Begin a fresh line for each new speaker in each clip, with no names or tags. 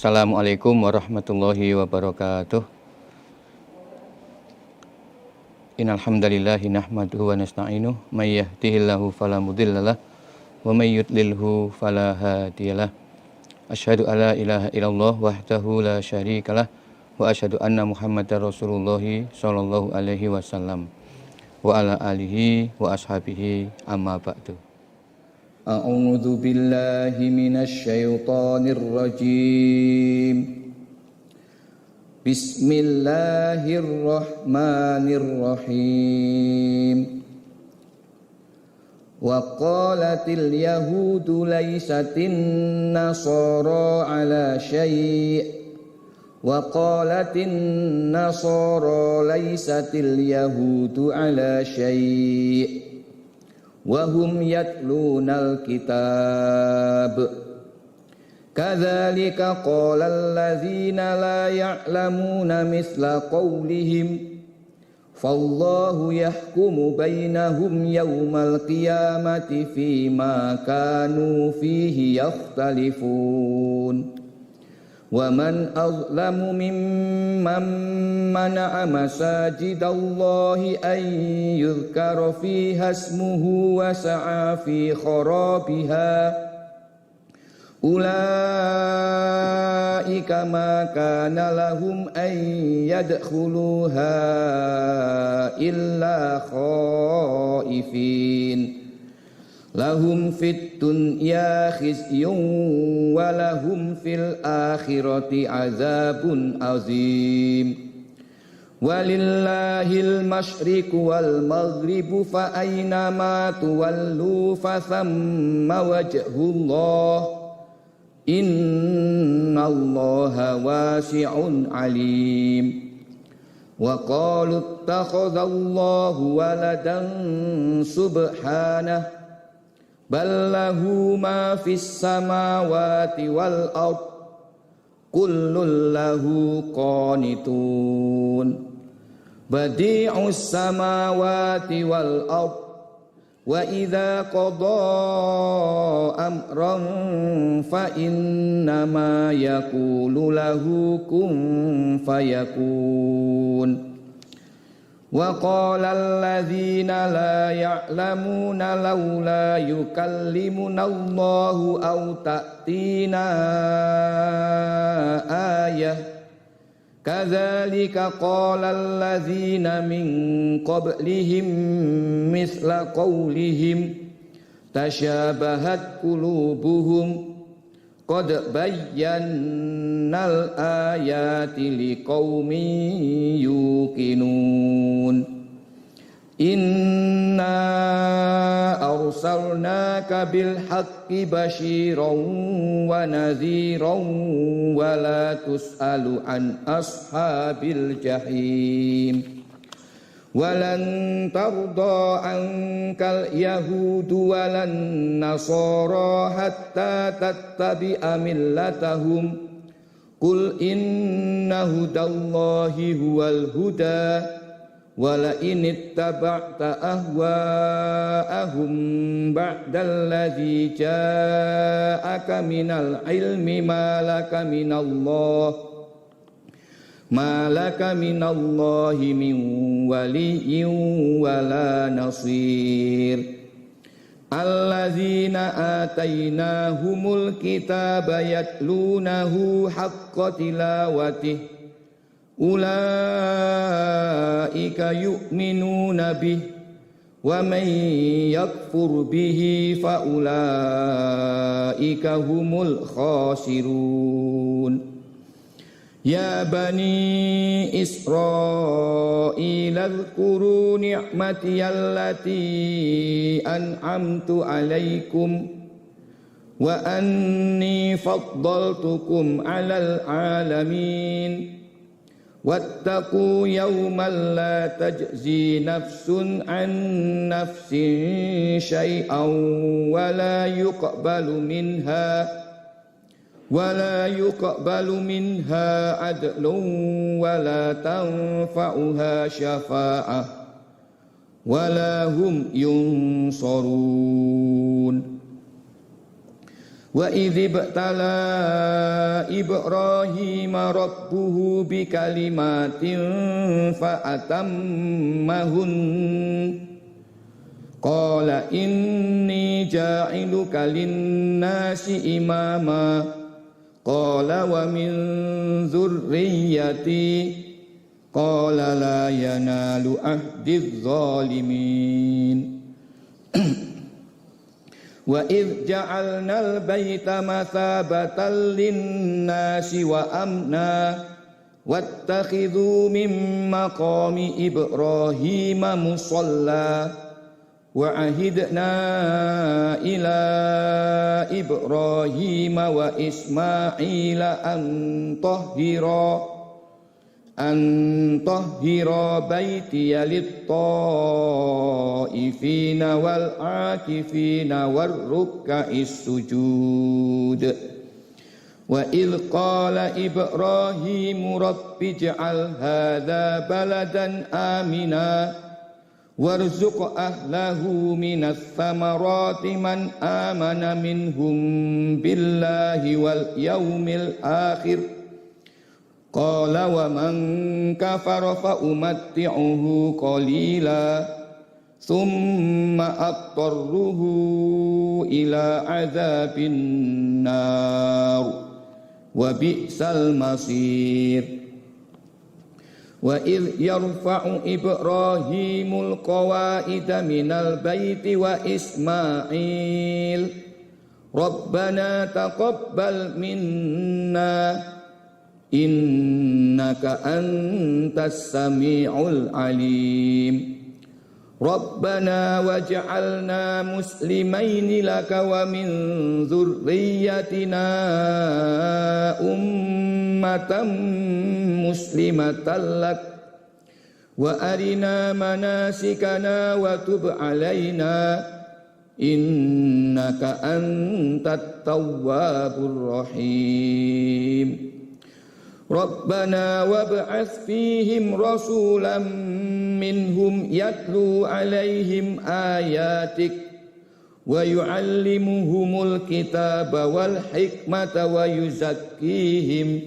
Assalamualaikum warahmatullahi wabarakatuh. Innal hamdalillahi nahmaduhu wa nasta'inuhu may yahdihillahu fala mudhillalah wa may yudlilhu fala hadiyalah. Asyhadu alla ilaha illallah wahdahu la syarikalah wa asyhadu anna Muhammadar Rasulullah sallallahu alaihi wasallam wa ala alihi wa ashabihi amma ba'du. A'udzu billahi minasy syaithanir rajim. Bismillahirrahmanirrahim. Wa qalatil yahudu laysatin nasara ala syai' wa qalatin nasara laysatil yahudu ala syai' wa hum yatlunal kitab kadzalika qala alladzina la ya'lamuna mithla qawlihim fallahu yahkumu bainahum yawmal qiyamati fima kanu fihi yakhtalifun wa man azlamu mimman mana'a masajidallahi an yuzkara fiha ismuhu wa sa'a fi kharabiha ulaika ma kana lahum an yadkhuluha illa khaifin lahum fid dunya khizyun wa lahum fil akhirati azabun azim walillahil masyriqu wal maghribu fa aina ma tuwallu fa thamma wajhullah innallaha wasi'un alim wa qalu ittakhadallahu waladan subhanahu bal lahu ma fis samawati wal ard kullun lahu qanitun badi'us samawati wal ard wa idza qada amran fa innama yaqulu lahu kun fayakun wa qala alladzina la ya'lamuna laula yukallimuna Allahu aw ta'tina ayah kadzalika qala alladzina min qablihim mithla qawlihim tashabahat qulubuhum qad bayyannal ayati liqaumin yuqinun inna arsalnaka bil haqqi basyiran wa nadhiran wa la tus'alu an ashabil jahim walan tarda ankal yahudu walan nasara hatta tattabi'a millatahum qul inna hudallahi huwal huda wala in ittaba'ta ahwa'ahum ba'dalladzi ja'aka minal ilmi ma laka minallahi min waliyyin wala nasir alladzina atainahumul kitaba yatlunahu haqqa tilawatihi ulaika yu'minuna bihi wa man yakfur bihi fa ulaika humul khasirun. Ya bani Israil adhkuru ni'mati allati an'amtu alaikum wa anni faddaltukum 'alal 'alamin wattaqu yawman la tajzi nafsun 'an nafsin syai'an wa la yuqbalu minha adlun wa la tanfa'uha syafa'ah wa la hum yunsarun Wa idh ibtala Ibrahima rabbuhu bikalimatin fa atammahun qala inni ja'iluka linnasi imama qala wa min dzurriyyati qala la yanalu ahdiz zalimin. Wa idh ja'alnal baita mathabatan linnasi wa amna wattakhidhu min maqami Ibrahima musalla wa ahidna ila Ibrahima wa Ismaila an tahhira baitiya lit-ta'ifina wal-'akifina war-ruk'is sujud. Wa idh qala Ibrahimu rabbi ij'al hadha baladan amina warzuq ahlahu minas thamarati man amana minhum billahi wal yawmil akhir qala wa man kafara fa umatti'uhu qalila thumma attarruhu ila adzabin nar wa bi'sal masir. Wa idh yarfa'u Ibrahimul qawaida minal baiti wa Ismail Rabbana taqabbal minna innaka antas sami'ul alim. Rabbana waj'alna muslimaini laka wa min dzurriyyatina ummatan muslimatan lak wa arina manasikana wa tub alaina innaka antat tawwabur rahim. Rabbana wab'ats fihim rasulan minhum yatlu alaihim ayatik wa yu'allimuhumul kitaba wal hikmata wa yuzakkihim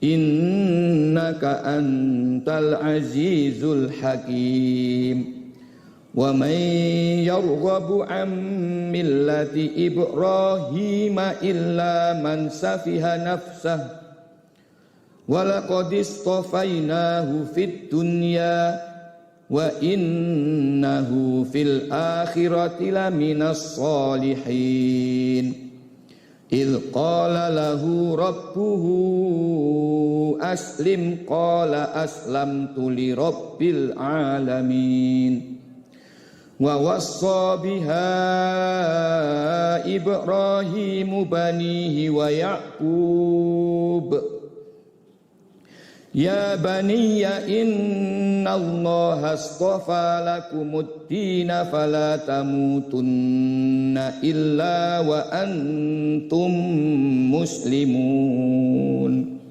innaka antal azizul hakim. Wa man yarghabu an millati Ibrahima illa man safiha nafsah walaqad istafainahu fid dunya wa innahu fil akhirati laminas salihin. Idh qala lahu rabbuhu aslim qala aslamtu li rabbil alamin. Wa wassa biha Ibrahimu banihi wa Ya'qub ya baniya innallaha astafa lakumud dina fala tamutunna illa wa antum muslimun.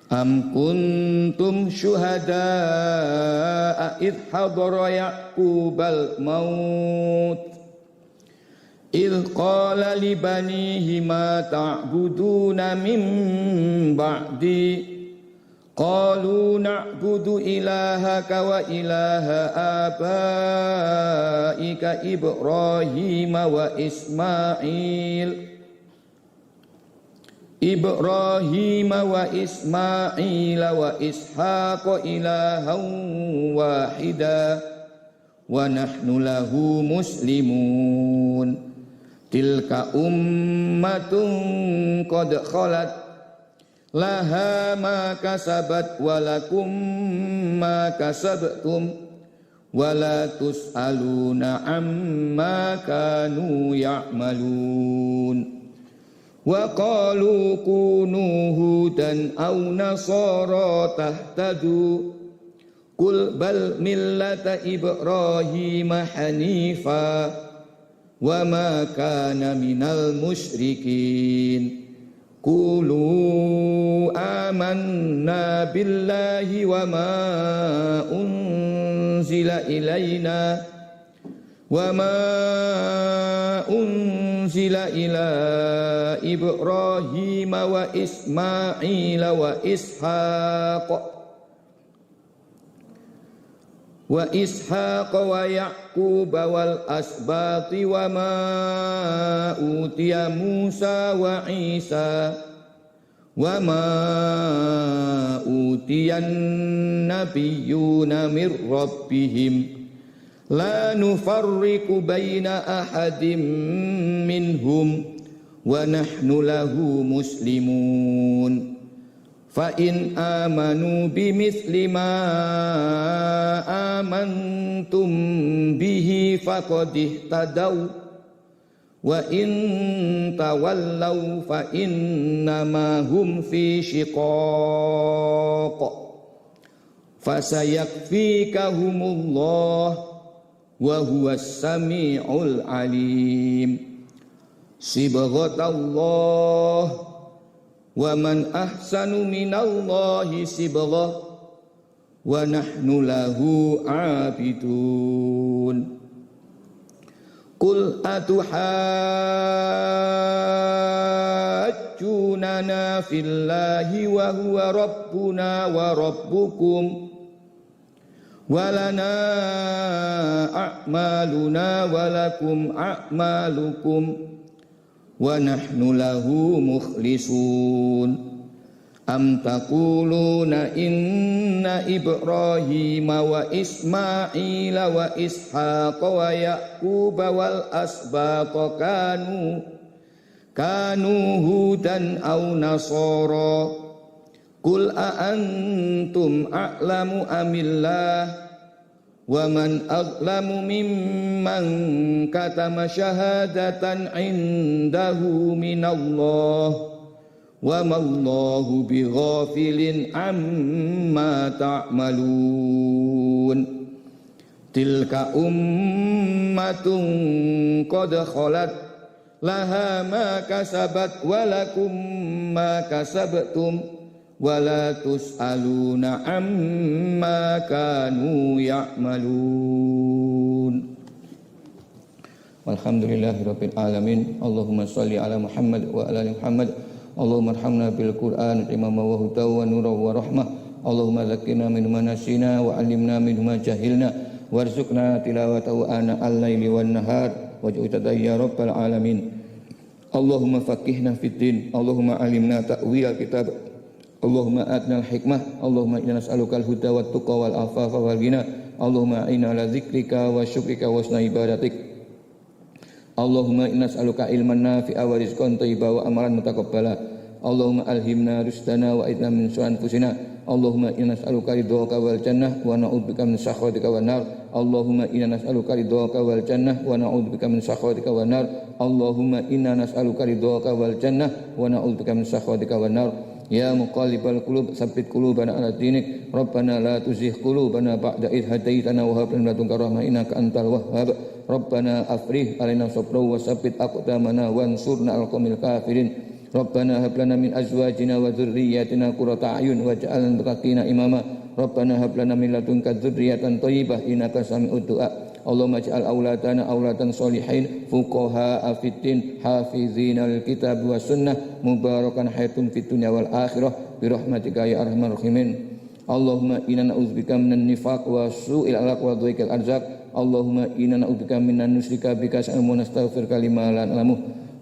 Am kuntum syuhada'a idh hadara Ya'qubal maut idh qala li banihi ma ta'buduna min ba'di qalu na'budu ilahaka wa ilaha abaika Ibrahim wa Ismail wa Ishaq ilahan wahida wa nahnu lahu muslimun. Tilka ummatun qad khalat laha ma kasabat walakum ma kasabtum wala tus'aluna amma kanu ya'malun. Wa qalu kunu hudan aw nasara tahtadu qul bal millata Ibrahima hanifa wa ma kana minal musyrikin. Qulu amanna billahi wa ma unzila ilaina wa ma unzila unzila ila Ibrahim wa Ismail wa Ishaq wa Yaqub wal asbati wa ma utiya Musa wa Isa wa ma utiyan nabiyyuna mir rabbihim la nufarriqu baina ahadim minhum wa nahnu lahu muslimun fa in amanu bimithli ma amantum bihi faqad ihtadaw wa in tawallaw fa innama hum fi shiqaq fasayakfikahumullah wa huwas sami'ul alim sibghatallah wa man ahsanu minallahi sibghah wa nahnu lahu abidun qul atuhajjunana fillahi wa huwa rabbuna wa rabbukum walana a'maluna walakum a'malukum wa nahnu lahu mukhlisun am taquluna inna Ibrahima wa Ismaila wa Ishaq wa Yaqub wal asbaq kanu hudan aw nasara qul a antum a'lamu amillah wa man a'lamu mimman katama syahadatan indahu minallah wa mallahu bighafilin amma ta'malun tilka ummatun qad khalat laha ma kasabat wa lakum ma kasabtum wala tus'aluna amma kanu ya'malun. Walhamdulillahirabbil alamin. Allahumma shalli ala Muhammad wa ala ali Muhammad. Allahumma arhamna bil Qur'an imama wa huda wa nura wa rahmah. Allahumma zakkirna min ma nasina wa 'allimna min ma jahilna warzuqna tilawatahu ana al-laili wan nahar waj'alna ya rabbal alamin. Allahumma faqihna fid din. Allahumma 'allimna ta'wil kitab. Allahumma atina al-hikmah. Allahumma inna nas'aluka al-huda wat tuqa wal afafa wal ghina. Allahumma inna ala dzikrika wa syukrika wa husni ibadatik. Allahumma inna nas'aluka ilman nafi'a wa rizqan thayyiban wa amalan mutaqabbala. Allahumma alhimna rusdana wa idna min su'an anfusina. Allahumma inna nas'aluka ridhaka wal jannah wa na'udzubika min sakhatika wan nar. Allahumma inna nas'aluka ridhaka wal jannah wa na'udzubika min sakhatika wan nar. Allahumma inna nas'aluka ridhaka wal jannah wa na'udzubika min sakhatika wan nar. Ya muqallibal qulub tsabbit qulubana ala dinik. Rabbana la tuzigh qulubana ba'da idh hadaitana wa hab lana min ladunka rahmah innaka antal wahhab. Rabbana afrigh alaina sabra wa tsabbit aqdamana wansurna 'alal qaumil kafirin. Rabbana hab lana min azwajina wa dzurriyyatina qurrata a'yun waj'alna lil muttaqina imama. Rabbana hab lana min ladunka dzurriyyatan thayyibah innaka sami'ud du'a. Allahumma ij'al auladana aulatan sholihin fuqaha fiddin hafizina lil kitab was sunnah mubarakan hayatun fid dunya wal akhirah bi rahmatika ya arhamar rahimin. Allahumma inna na'udzubika minan nifaq wa su'il akhlaq wa dhiqil arzaq. Allahumma inna na'udzubika minan nusyrika bika wa nastaghfiruka lima la na'lamu.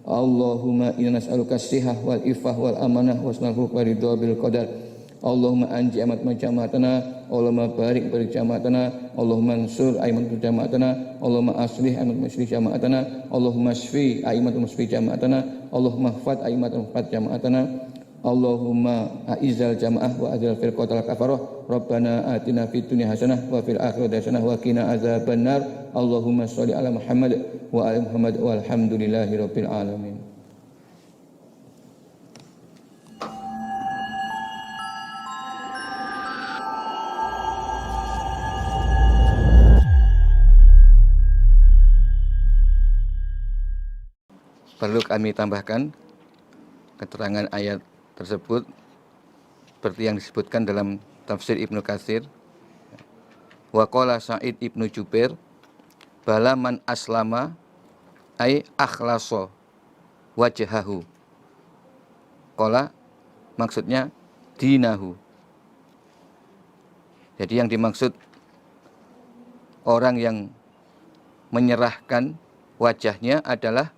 Allahumma inna nas'aluka as-sihah wal ifah wal amanah wasnal hukm wa ridha bil qadar. Allahumma anji amat majamaatana. Allahumma barik jamaatana. Allahumma ansur aimat jamaatana. Allahumma aslih aimat muslih jamaatana. Allahumma shfi aimat musfi jamaatana. Allahumma hfad aimat hfad jamaatana. Allahumma a'izzal jamaah wa adzil firqatal kafarah. Rabbana atina fid dunya hasanah wa fil akhirati hasanah wa qina adzabannar. Allahumma shalli ala Muhammad wa ali Muhammad walhamdulillahi rabbil alamin. Perlu kami tambahkan keterangan ayat tersebut seperti yang disebutkan dalam tafsir Ibnu Katsir. Wa qala Sa'id Ibnu Jubair bala man aslama ay akhlasa wajhahu. Qala maksudnya dinahu. Jadi yang dimaksud orang yang menyerahkan wajahnya adalah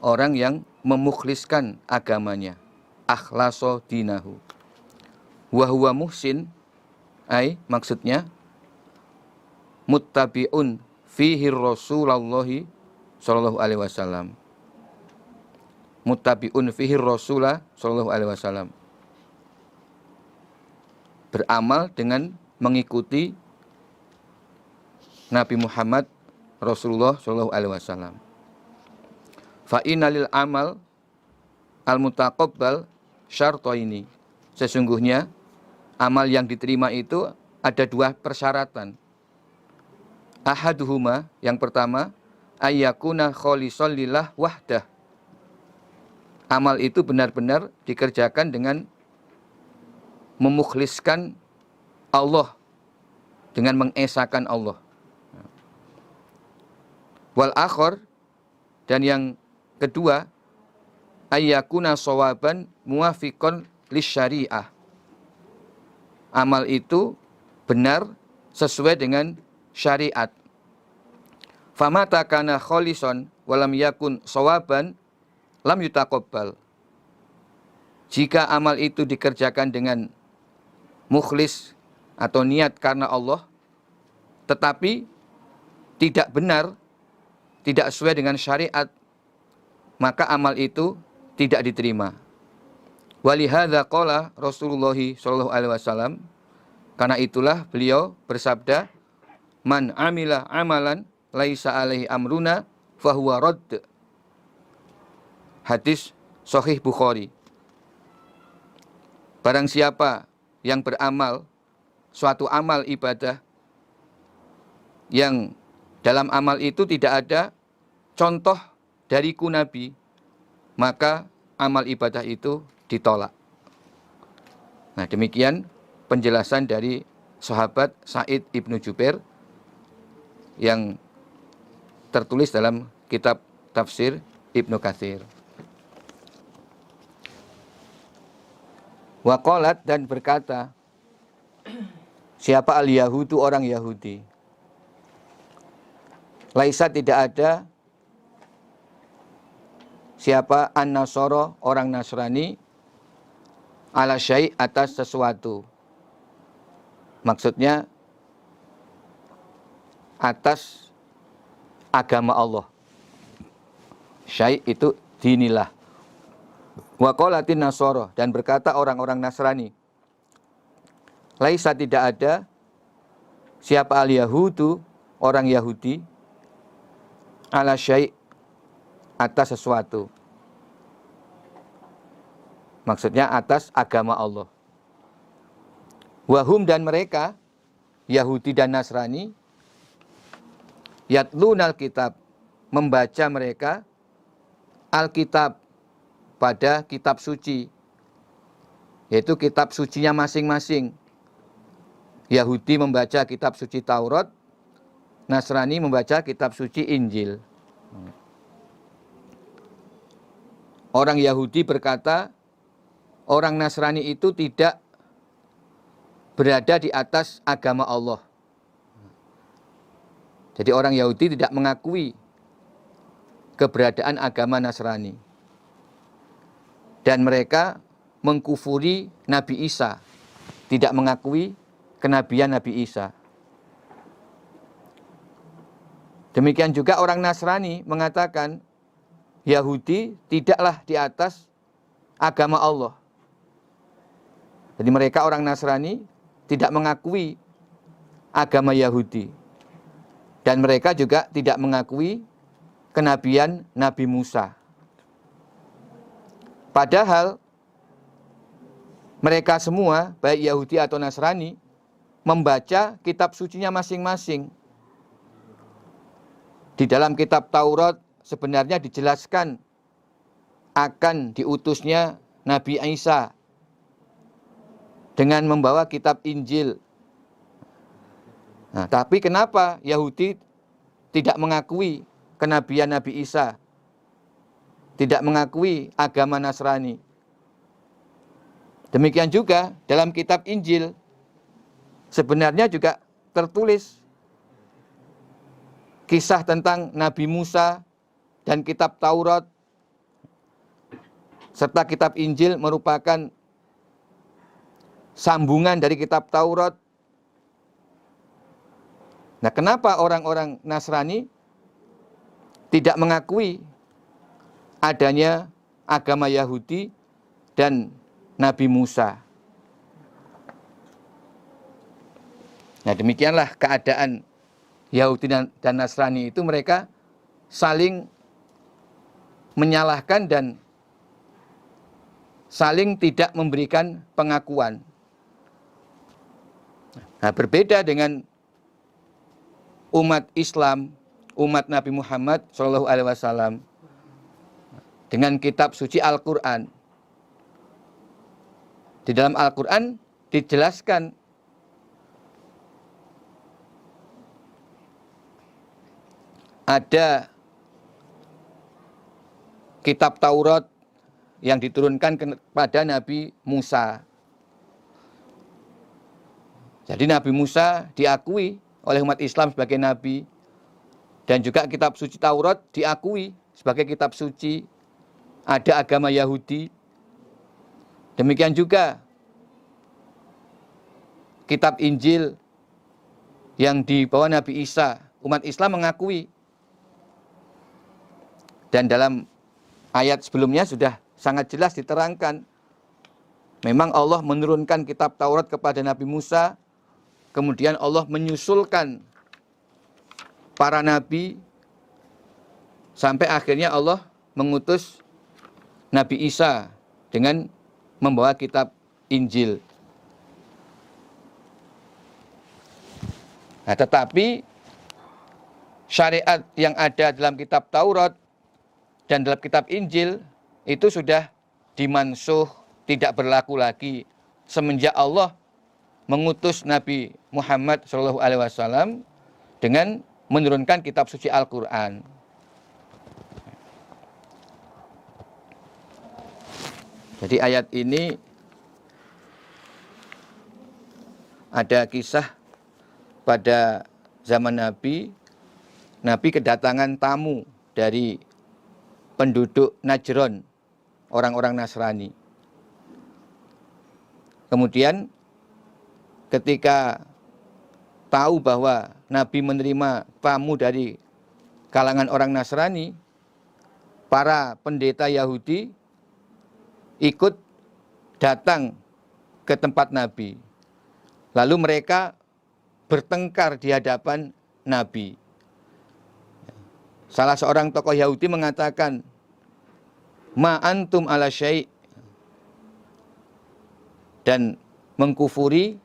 orang yang memukhliskan agamanya. Akhlaso dinahu. Wa huwa muhsin, maksudnya muttabi'un fihi Rasulullahi sallallahu alaihi wasallam. Muttabi'un fihi Rasulullah sallallahu alaihi wasallam. Beramal dengan mengikuti Nabi Muhammad Rasulullah sallallahu alaihi wasallam. Fa innalil amal al-mutaqabbal syartaini. Sesungguhnya amal yang diterima itu ada dua persyaratan. Ahaduhuma, yang pertama, ayyakuna kholisan lillah wahdah. Amal itu benar-benar dikerjakan dengan memukhliskan Allah, dengan mengesahkan Allah. Wal akhar, dan yang kedua, ayyakuna shawaban muwafiqan lisyariah. Amal itu benar sesuai dengan syariat. Famata kana kholisan walam yakun shawaban lam yutaqabbal. Jika amal itu dikerjakan dengan mukhlis atau niat karena Allah, tetapi tidak benar, tidak sesuai dengan syariat, maka amal itu tidak diterima. Walihadza qala Rasulullah sallallahu alaihi wasallam, karena itulah beliau bersabda, man amila amalan laisa alaihi amruna fahuwa radd. Hadis Sahih Bukhari. Barang siapa yang beramal suatu amal ibadah yang dalam amal itu tidak ada contoh dariku Nabi, maka amal ibadah itu ditolak. Nah, demikian penjelasan dari sahabat Sa'id ibnu Jubair yang tertulis dalam kitab tafsir Ibnu Katsir. Waqalat, dan berkata, siapa al-Yahudu, orang Yahudi. Laisa, tidak ada. Siapa an-Nasara, orang Nasrani, ala syai', atas sesuatu. Maksudnya atas agama Allah. Syai' itu dinillah. Wa qalatin Nasara, dan berkata orang-orang Nasrani, laisa, tidak ada. Siapa al-Yahudu, orang Yahudi, ala syai', atas sesuatu. Maksudnya atas agama Allah. Wahum, dan mereka, Yahudi dan Nasrani, yatlunal kitab, membaca mereka Alkitab, pada kitab suci, yaitu kitab sucinya masing-masing. Yahudi membaca kitab suci Taurat, Nasrani membaca kitab suci Injil. Orang Yahudi berkata, orang Nasrani itu tidak berada di atas agama Allah. Jadi orang Yahudi tidak mengakui keberadaan agama Nasrani. Dan mereka mengkufuri Nabi Isa, tidak mengakui kenabian Nabi Isa. Demikian juga orang Nasrani mengatakan Yahudi tidaklah di atas agama Allah. Jadi mereka orang Nasrani tidak mengakui agama Yahudi. Dan mereka juga tidak mengakui kenabian Nabi Musa. Padahal mereka semua, baik Yahudi atau Nasrani, membaca kitab sucinya masing-masing. Di dalam kitab Taurat sebenarnya dijelaskan akan diutusnya Nabi Isa dengan membawa kitab Injil. Nah, tapi kenapa Yahudi tidak mengakui kenabian Nabi Isa? tidak mengakui agama Nasrani. Demikian juga dalam kitab Injil sebenarnya juga tertulis kisah tentang Nabi Musa dan kitab Taurat, serta kitab Injil merupakan sambungan dari kitab Taurat. Nah, kenapa orang-orang Nasrani tidak mengakui adanya agama Yahudi dan Nabi Musa? Nah, demikianlah keadaan Yahudi dan Nasrani itu, mereka saling menyalahkan dan saling tidak memberikan pengakuan. Nah, berbeda dengan umat Islam, umat Nabi Muhammad SAW, dengan kitab suci Al-Quran. Di dalam Al-Quran dijelaskan ada kitab Taurat yang diturunkan kepada Nabi Musa. Jadi Nabi Musa diakui oleh umat Islam sebagai nabi, dan juga kitab suci Taurat diakui sebagai kitab suci. Ada agama Yahudi. Demikian juga kitab Injil yang dibawa Nabi Isa, umat Islam mengakui. Dan dalam ayat sebelumnya sudah sangat jelas diterangkan, memang Allah menurunkan kitab Taurat kepada Nabi Musa, kemudian Allah menyusulkan para nabi, sampai akhirnya Allah mengutus Nabi Isa dengan membawa kitab Injil. Nah, tetapi syariat yang ada dalam kitab Taurat dan dalam kitab Injil itu sudah dimansuh, tidak berlaku lagi semenjak Allah mengutus Nabi Muhammad SAW dengan menurunkan kitab suci Al-Quran. Jadi ayat ini ada kisah pada zaman Nabi kedatangan tamu dari penduduk Najron, orang-orang Nasrani. Kemudian ketika tahu bahwa Nabi menerima tamu dari kalangan orang Nasrani, para pendeta Yahudi ikut datang ke tempat Nabi. Lalu mereka bertengkar di hadapan Nabi. Salah seorang tokoh Yahudi mengatakan, "Ma antum ala syai'," dan mengkufuri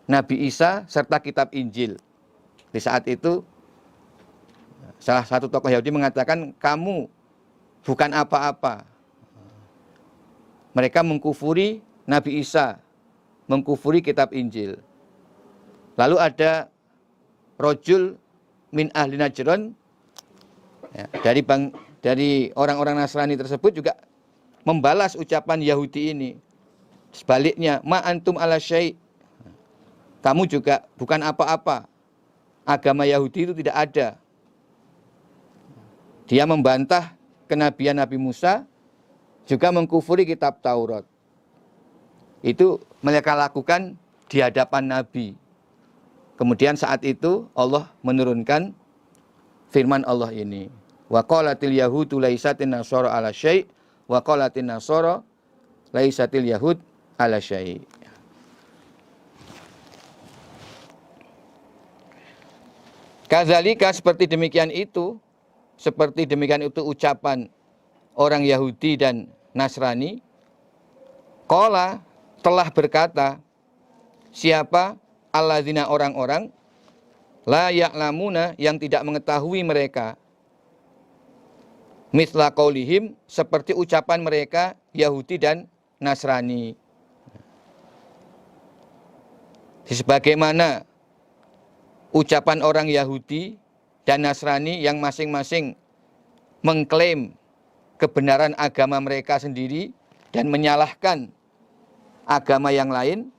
Nabi Isa serta kitab Injil. Di saat itu salah satu tokoh Yahudi mengatakan, "Kamu bukan apa-apa." Mereka mengkufuri Nabi Isa, mengkufuri kitab Injil. Lalu ada rojul min ahli Najron, ya, dari orang-orang Nasrani tersebut juga membalas ucapan Yahudi ini. Sebaliknya, ma antum ala syai', kamu juga bukan apa-apa. Agama Yahudi itu tidak ada. Dia membantah kenabian Nabi Musa, juga mengkufuri kitab Taurat. Itu mereka lakukan di hadapan Nabi. Kemudian saat itu Allah menurunkan firman Allah ini. Wa qalatil yahudu laisatin nasara ala syai' wa qalatin nasara laisatil yahud ala syai'. Kadzalika, seperti demikian itu ucapan orang Yahudi dan Nasrani. Qala, telah berkata siapa? Alladzina, orang-orang, la ya'lamuna, yang tidak mengetahui mereka, mithla qaulihim, seperti ucapan mereka Yahudi dan Nasrani. Sebagaimana ucapan orang Yahudi dan Nasrani yang masing-masing mengklaim kebenaran agama mereka sendiri dan menyalahkan agama yang lain,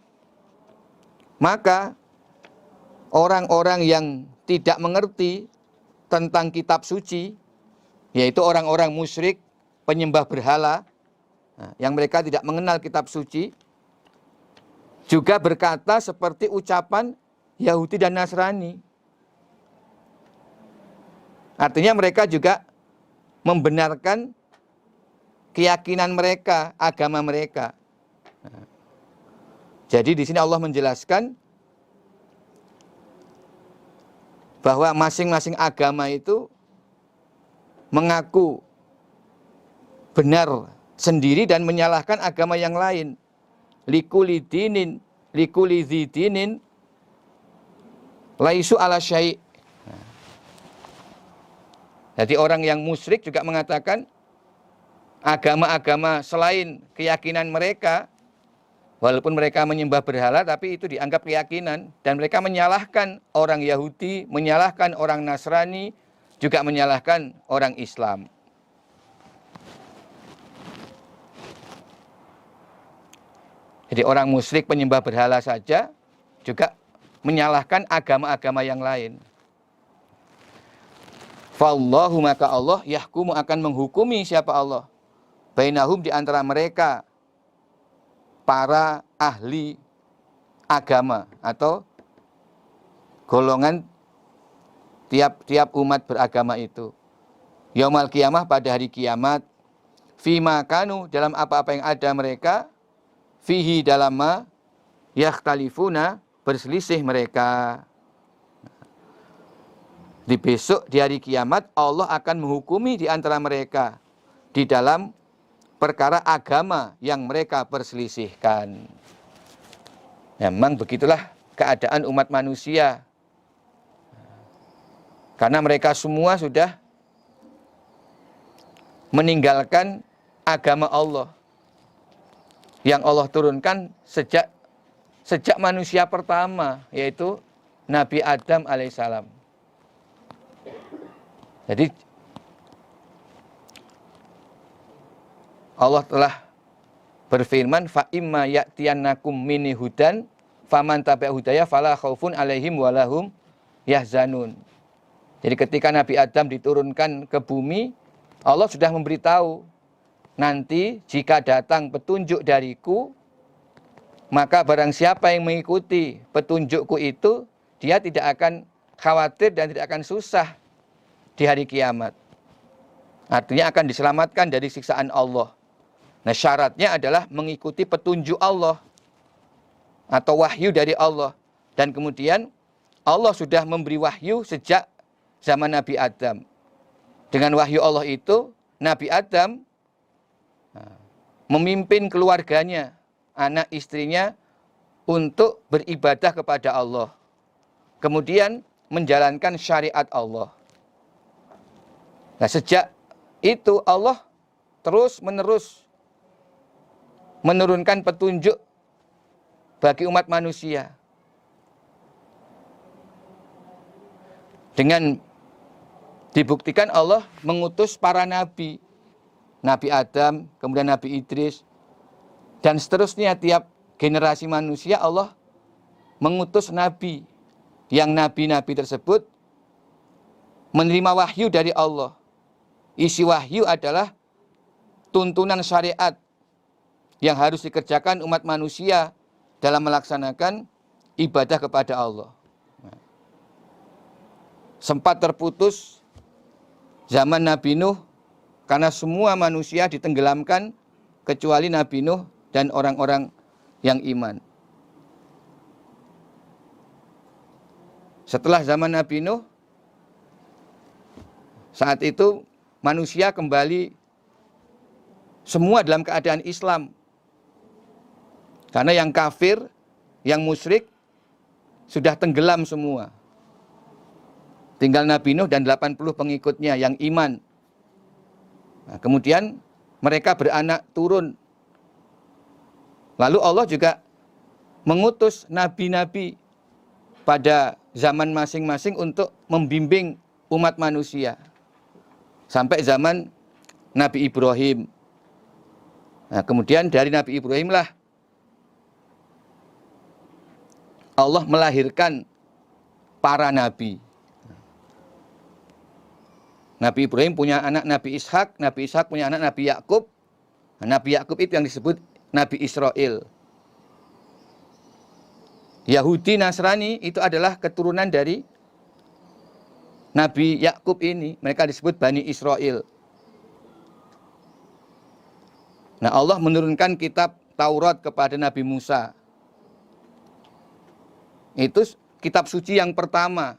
maka orang-orang yang tidak mengerti tentang kitab suci, yaitu orang-orang musyrik, penyembah berhala, yang mereka tidak mengenal kitab suci, juga berkata seperti ucapan Yahudi dan Nasrani. Artinya mereka juga membenarkan keyakinan mereka, agama mereka. Jadi di sini Allah menjelaskan bahwa masing-masing agama itu mengaku benar sendiri dan menyalahkan agama yang lain. Likuli dinin, likuli zidinin, laisu ala syai'. Jadi orang yang musyrik juga mengatakan agama-agama selain keyakinan mereka, walaupun mereka menyembah berhala, tapi itu dianggap keyakinan. Dan mereka menyalahkan orang Yahudi, menyalahkan orang Nasrani, juga menyalahkan orang Islam. Jadi orang musyrik penyembah berhala saja juga menyalahkan agama-agama yang lain. Fallahu, maka Allah yahkumu akan menghukumi siapa Allah? Bainahum, di antara mereka para ahli agama atau golongan tiap-tiap umat beragama itu. Yaumal qiyamah, pada hari kiamat. Fima kanu, dalam apa-apa yang ada mereka. Fihi, dalam ma yakhtalifuna, berselisih mereka. Di besok, di hari kiamat, Allah akan menghukumi di antara mereka di dalam perkara agama yang mereka perselisihkan. Memang begitulah keadaan umat manusia. Karena mereka semua sudah meninggalkan agama Allah yang Allah turunkan sejak manusia pertama, yaitu Nabi Adam alaihissalam. Jadi Allah telah berfirman, fa imma ya'tiyannakum minni hudan faman tabi'a hudaya fala khaufun alaihim walahum yahzanun. Jadi ketika Nabi Adam diturunkan ke bumi, Allah sudah memberitahu, nanti jika datang petunjuk dariku, maka barang siapa yang mengikuti petunjukku itu, dia tidak akan khawatir dan tidak akan susah di hari kiamat. Artinya akan diselamatkan dari siksaan Allah. Nah, syaratnya adalah mengikuti petunjuk Allah atau wahyu dari Allah. Dan kemudian Allah sudah memberi wahyu sejak zaman Nabi Adam. Dengan wahyu Allah itu, Nabi Adam memimpin keluarganya, anak istrinya, untuk beribadah kepada Allah. Kemudian menjalankan syariat Allah. Nah, sejak itu Allah terus-menerus menurunkan petunjuk bagi umat manusia. Dengan dibuktikan Allah mengutus para nabi. Nabi Adam, kemudian Nabi Idris, dan seterusnya tiap generasi manusia Allah mengutus nabi. Yang nabi-nabi tersebut menerima wahyu dari Allah. Isi wahyu adalah tuntunan syariat yang harus dikerjakan umat manusia dalam melaksanakan ibadah kepada Allah. Sempat terputus zaman Nabi Nuh karena semua manusia ditenggelamkan kecuali Nabi Nuh dan orang-orang yang iman. Setelah zaman Nabi Nuh, saat itu manusia kembali semua dalam keadaan Islam. Karena yang kafir, yang musyrik sudah tenggelam semua. Tinggal Nabi Nuh dan 80 pengikutnya yang iman. Nah, kemudian mereka beranak turun. Lalu Allah juga mengutus nabi-nabi pada zaman masing-masing untuk membimbing umat manusia. Sampai zaman Nabi Ibrahim. Nah, kemudian dari Nabi Ibrahim lah Allah melahirkan para nabi. Nabi Ibrahim punya anak Nabi Ishak punya anak Nabi Yakub. Nah, Nabi Yakub itu yang disebut Nabi Israel. Yahudi Nasrani itu adalah keturunan dari Nabi Yakub ini. Mereka disebut Bani Israel. Nah, Allah menurunkan kitab Taurat kepada Nabi Musa. Itu kitab suci yang pertama.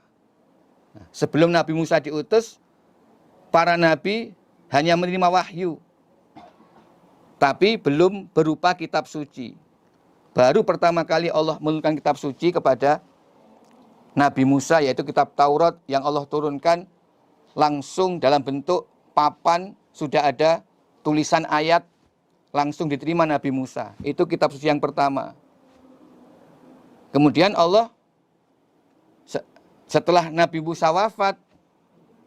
Sebelum Nabi Musa diutus, para nabi hanya menerima wahyu, tapi belum berupa kitab suci. Baru pertama kali Allah menurunkan kitab suci kepada Nabi Musa, yaitu kitab Taurat yang Allah turunkan langsung dalam bentuk papan, sudah ada tulisan ayat, langsung diterima Nabi Musa. Itu kitab suci yang pertama. Kemudian Allah setelah Nabi Musa wafat,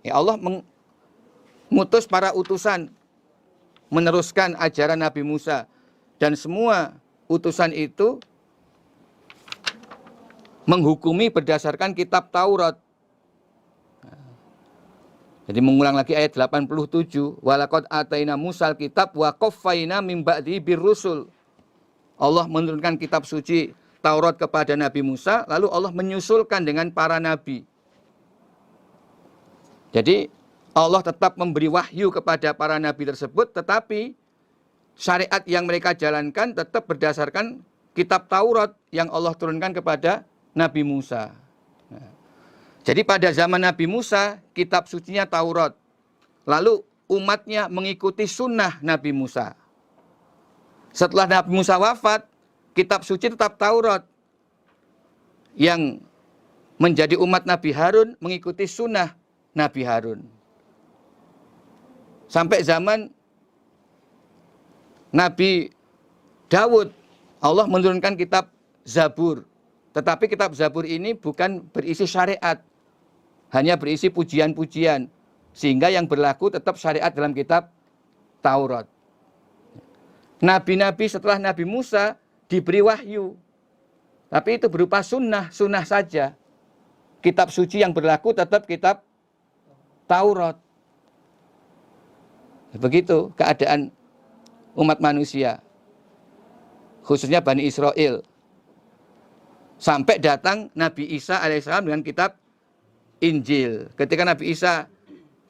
ya Allah mengutus para utusan meneruskan ajaran Nabi Musa, dan semua utusan itu menghukumi berdasarkan kitab Taurat. Jadi mengulang lagi ayat 87, walaqad ataina Musal kitab wa qaffayna min ba'di birrusul. Allah menurunkan kitab suci Taurat kepada Nabi Musa, lalu Allah menyusulkan dengan para nabi. Jadi Allah tetap memberi wahyu kepada para nabi tersebut, tetapi syariat yang mereka jalankan tetap berdasarkan kitab Taurat yang Allah turunkan kepada Nabi Musa. Nah, jadi pada zaman Nabi Musa, kitab sucinya Taurat. Lalu umatnya mengikuti sunnah Nabi Musa. Setelah Nabi Musa wafat, kitab suci tetap Taurat. Yang menjadi umat Nabi Harun mengikuti sunnah Nabi Harun. Sampai zaman Nabi Dawud, Allah menurunkan kitab Zabur. Tetapi kitab Zabur ini bukan berisi syariat, hanya berisi pujian-pujian. Sehingga yang berlaku tetap syariat dalam kitab Taurat. Nabi-nabi setelah Nabi Musa diberi wahyu. Tapi itu berupa sunnah saja. Kitab suci yang berlaku tetap kitab Taurat. Begitu keadaan umat manusia, khususnya Bani Israel. Sampai datang Nabi Isa alaihissalam dengan kitab Injil. Ketika Nabi Isa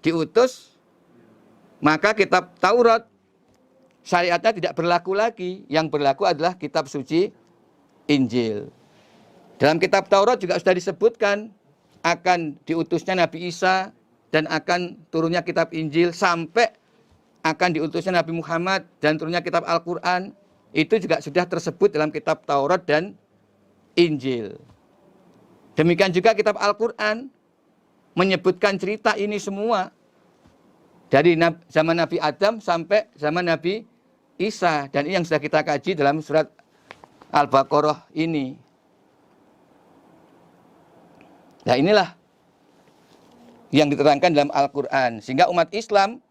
diutus, maka kitab Taurat syariatnya tidak berlaku lagi. Yang berlaku adalah kitab suci Injil. Dalam kitab Taurat juga sudah disebutkan akan diutusnya Nabi Isa dan akan turunnya kitab Injil, sampai akan diutusnya Nabi Muhammad dan turunnya kitab Al-Quran. Itu juga sudah tersebut dalam kitab Taurat dan Injil. Demikian juga kitab Al-Quran menyebutkan cerita ini semua dari zaman Nabi Adam sampai zaman Nabi Isa. Dan ini yang sudah kita kaji dalam surat Al-Baqarah ini. Nah, inilah yang diterangkan dalam Al-Quran. Sehingga umat Islam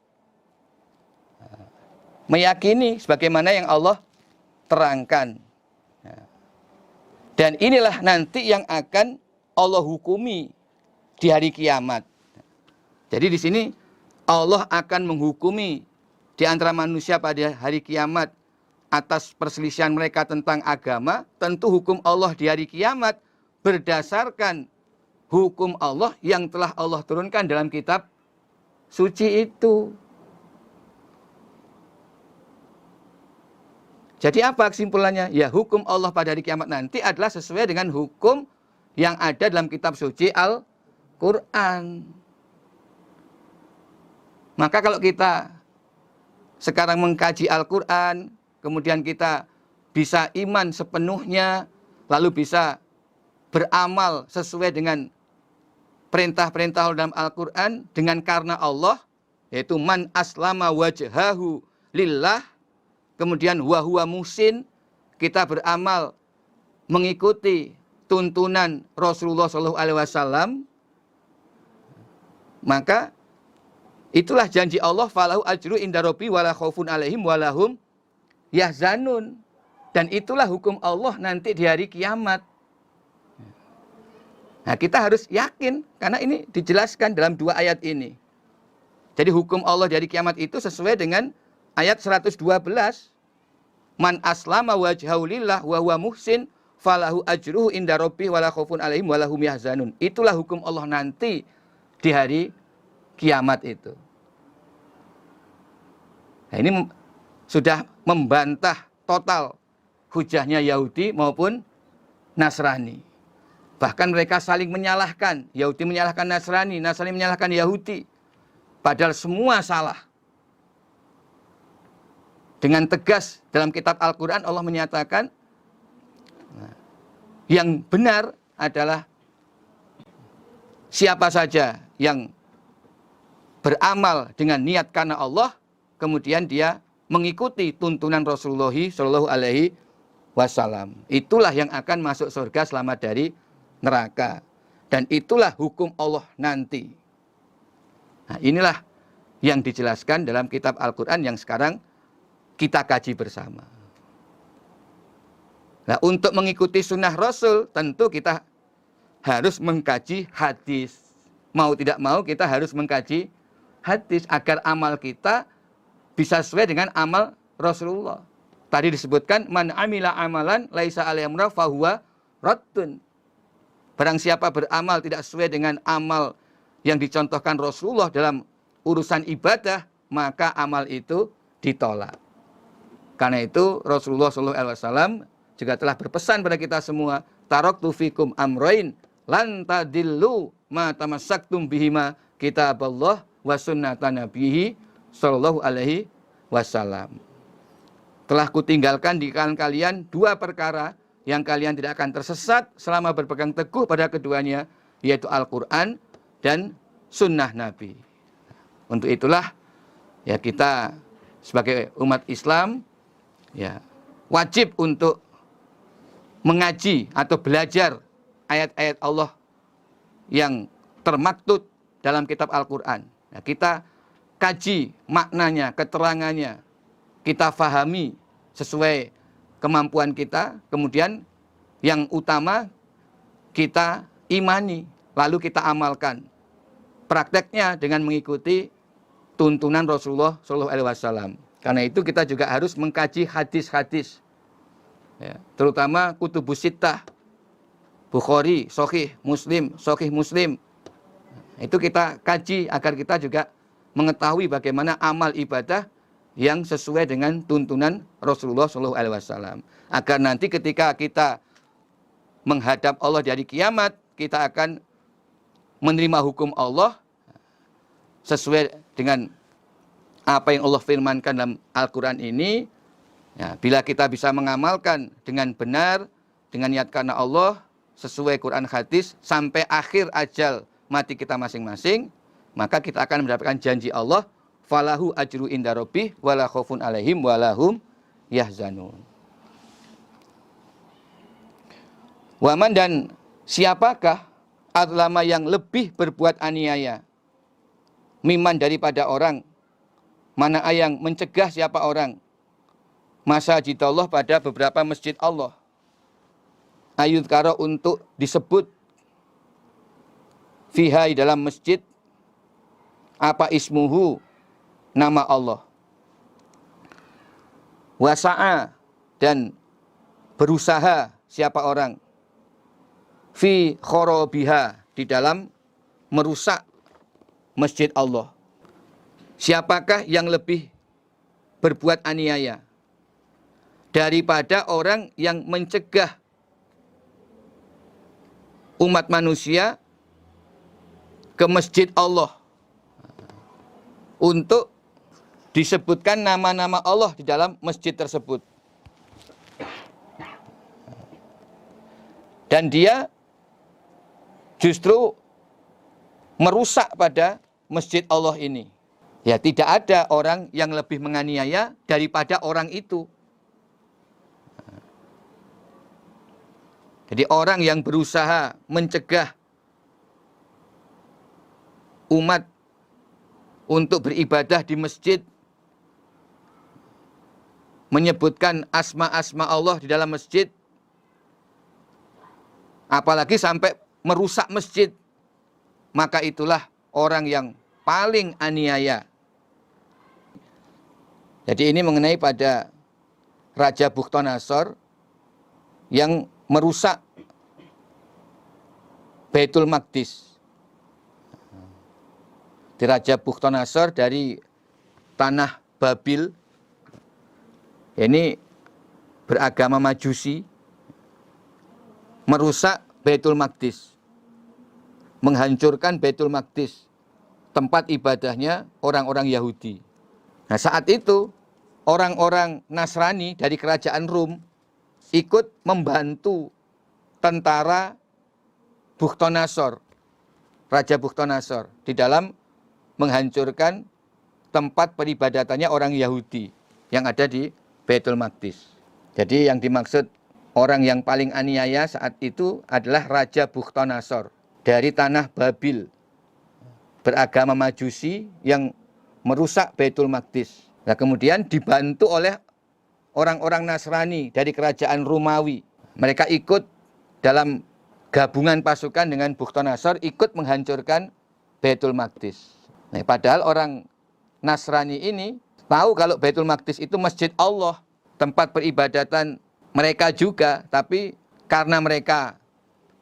meyakini sebagaimana yang Allah terangkan. Dan inilah nanti yang akan Allah hukumi di hari kiamat. Jadi di sini Allah akan menghukumi di antara manusia pada hari kiamat atas perselisihan mereka tentang agama. Tentu hukum Allah di hari kiamat berdasarkan hukum Allah yang telah Allah turunkan dalam kitab suci itu. Jadi apa kesimpulannya? Ya, hukum Allah pada hari kiamat nanti adalah sesuai dengan hukum yang ada dalam kitab suci Al-Quran. Maka kalau kita sekarang mengkaji Al-Quran, kemudian kita bisa iman sepenuhnya, lalu bisa beramal sesuai dengan perintah-perintah dalam Al-Quran dengan karena Allah, yaitu man aslama wajhahu lillah, kemudian wahuwa muhsin, kita beramal mengikuti tuntunan Rasulullah SAW, maka Itulah janji Allah, falahu ajru inda rabbi wala khaufun alaihim walahum yahzanun. Dan itulah hukum Allah nanti di hari kiamat. Nah, kita harus yakin karena ini dijelaskan dalam 2 ayat ini. Jadi hukum Allah di hari kiamat itu sesuai dengan ayat 112. Man aslama wajhahu lillah wa huwa muhsin falahu ajruhu inda rabbih wala khaufun alaihim walahum yahzanun. Itulah hukum Allah nanti di hari kiamat itu. Nah, ini sudah membantah total hujahnya Yahudi maupun Nasrani. Bahkan mereka saling menyalahkan. Yahudi menyalahkan Nasrani, Nasrani menyalahkan Yahudi. Padahal semua salah. Dengan tegas dalam kitab Al-Quran Allah menyatakan yang benar adalah siapa saja yang beramal dengan niat karena Allah, kemudian dia mengikuti tuntunan Rasulullah Shallallahu Alaihi Wasallam. Itulah yang akan masuk surga selamat dari neraka. Dan itulah hukum Allah nanti. Nah, inilah yang dijelaskan dalam kitab Al-Quran yang sekarang kita kaji bersama. Nah, untuk mengikuti sunnah Rasul, tentu kita harus mengkaji hadis. Mau tidak mau kita harus mengkaji hadis agar amal kita bisa sesuai dengan amal Rasulullah. Tadi disebutkan man amila amalan laisa alaihi amruna fahuwa raddun. Barang siapa beramal tidak sesuai dengan amal yang dicontohkan Rasulullah dalam urusan ibadah, maka amal itu ditolak. Karena itu Rasulullah SAW juga telah berpesan pada kita semua, taraktu fikum amroin lan tadillu ma tamassaktum bihima kitaballah wa sunnatan nabihi sallallahu alaihi wasallam. Telah kutinggalkan di kalangan kalian 2 perkara yang kalian tidak akan tersesat selama berpegang teguh pada keduanya, yaitu Al-Quran dan sunnah Nabi. Untuk itulah ya kita sebagai umat Islam ya wajib untuk mengaji atau belajar ayat-ayat Allah yang termaktub dalam kitab Al-Quran. Nah, kita kaji maknanya, keterangannya, kita fahami sesuai kemampuan kita, kemudian yang utama kita imani, lalu kita amalkan. Prakteknya dengan mengikuti tuntunan Rasulullah SAW. Karena itu kita juga harus mengkaji hadis-hadis, ya, terutama kutubus sittah, Bukhari, Sahih Muslim. Itu kita kaji agar kita juga mengetahui bagaimana amal ibadah yang sesuai dengan tuntunan Rasulullah SAW. Agar nanti ketika kita menghadap Allah di hari kiamat, kita akan menerima hukum Allah sesuai dengan apa yang Allah firmankan dalam Al-Quran ini. Ya, bila kita bisa mengamalkan dengan benar, dengan niat karena Allah, sesuai Quran hadis, sampai akhir ajal mati kita masing-masing, maka kita akan mendapatkan janji Allah, falahu ajru inda rabbih wala khaufun alaihim walahum yahzanun. Waman, dan siapakah azlama yang lebih berbuat aniaya miman daripada orang, mana yang mencegah siapa orang masjid Allah pada beberapa masjid Allah, ayat karo untuk disebut fiha dalam masjid apa ismuhu nama Allah, wasa'a dan berusaha siapa orang fi khorobiha di dalam merusak masjid Allah. Siapakah yang lebih berbuat aniaya daripada orang yang mencegah umat manusia ke masjid Allah untuk disebutkan nama-nama Allah di dalam masjid tersebut. Dan dia justru merusak pada masjid Allah ini. Ya, tidak ada orang yang lebih menganiaya daripada orang itu. Jadi orang yang berusaha mencegah umat untuk beribadah di masjid, menyebutkan asma-asma Allah di dalam masjid, apalagi sampai merusak masjid, maka itulah orang yang paling aniaya. Jadi ini mengenai pada Raja Bukhtanasor yang merusak Baitul Maqdis. Di Raja Bukhtanasor dari tanah Babil, ini beragama Majusi, merusak Baitul Maqdis, menghancurkan Baitul Maqdis, tempat ibadahnya orang-orang Yahudi. Nah, saat itu orang-orang Nasrani dari kerajaan Rum ikut membantu tentara Bukhtanasor, Raja Bukhtanasor, di dalam menghancurkan tempat peribadatannya orang Yahudi yang ada di Baitul Maqdis. Jadi yang dimaksud orang yang paling aniaya saat itu adalah Raja Bukhtanasor dari tanah Babil, beragama Majusi yang merusak Baitul Maqdis. Nah, kemudian dibantu oleh orang-orang Nasrani dari kerajaan Romawi. Mereka ikut dalam gabungan pasukan dengan Bukhtanasor, ikut menghancurkan Baitul Maqdis. Nah, padahal orang Nasrani ini tahu kalau Baitul Maqdis itu masjid Allah, tempat peribadatan mereka juga, tapi karena mereka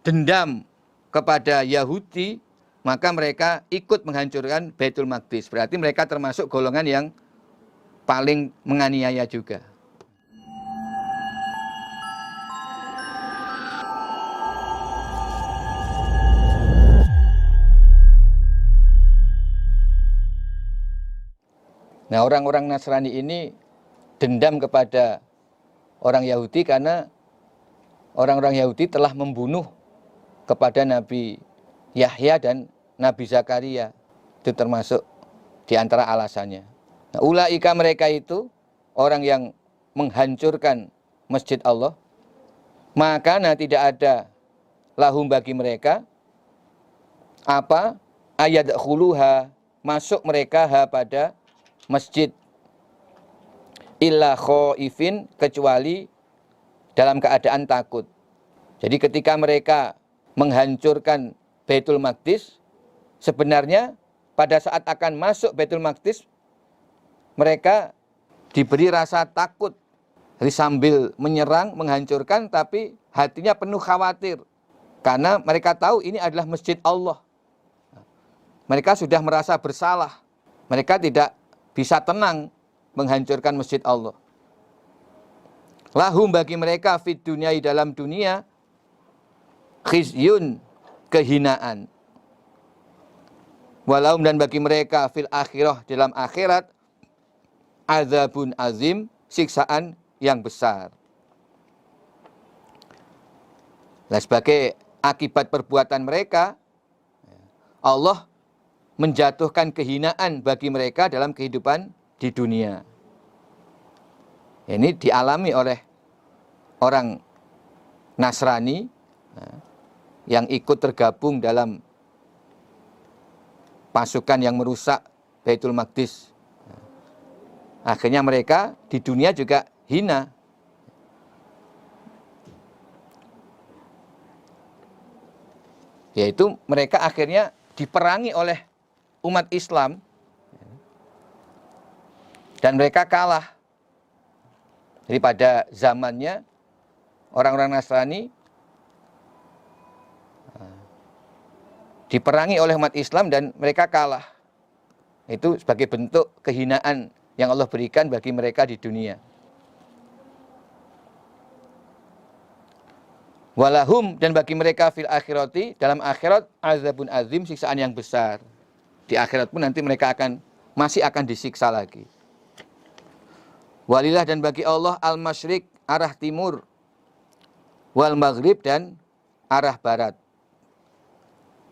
dendam kepada Yahudi, maka mereka ikut menghancurkan Baitul Maqdis. Berarti mereka termasuk golongan yang paling menganiaya juga. Nah, orang-orang Nasrani ini dendam kepada orang Yahudi karena orang-orang Yahudi telah membunuh kepada Nabi Yahya dan Nabi Zakaria. Itu termasuk di antara alasannya. Nah, ulaika mereka itu orang yang menghancurkan masjid Allah, maka tidak ada lahum bagi mereka apa ayat khuluha, masuk mereka pada masjid illa khaifin, kecuali dalam keadaan takut. Jadi ketika mereka menghancurkan Baitul Maqdis, sebenarnya pada saat akan masuk Baitul Maqdis mereka diberi rasa takut. Jadi sambil menyerang, menghancurkan, tapi hatinya penuh khawatir karena mereka tahu ini adalah masjid Allah. Mereka sudah merasa bersalah. Mereka tidak bisa tenang menghancurkan masjid Allah. Lahum bagi mereka fid dunya, di dalam dunia, khizyun, kehinaan. Walahum, dan bagi mereka fil akhirah, dalam akhirat, azabun azim, siksaan yang besar. Nah, sebagai akibat perbuatan mereka, Allah menjatuhkan kehinaan bagi mereka dalam kehidupan di dunia. Ini dialami oleh orang Nasrani yang ikut tergabung dalam pasukan yang merusak Baitul Maqdis. Akhirnya mereka di dunia juga hina. Yaitu mereka akhirnya diperangi oleh umat Islam dan mereka kalah. Jadi pada zamannya orang-orang Nasrani diperangi oleh umat Islam dan mereka kalah. Itu sebagai bentuk kehinaan yang Allah berikan bagi mereka di dunia. Walahum, dan bagi mereka fil akhirati, dalam akhirat, azabun azim, siksaan yang besar. Di akhirat pun nanti mereka masih akan disiksa lagi. Walillah, dan bagi Allah al-masyriq, arah timur, wal maghrib, dan arah barat.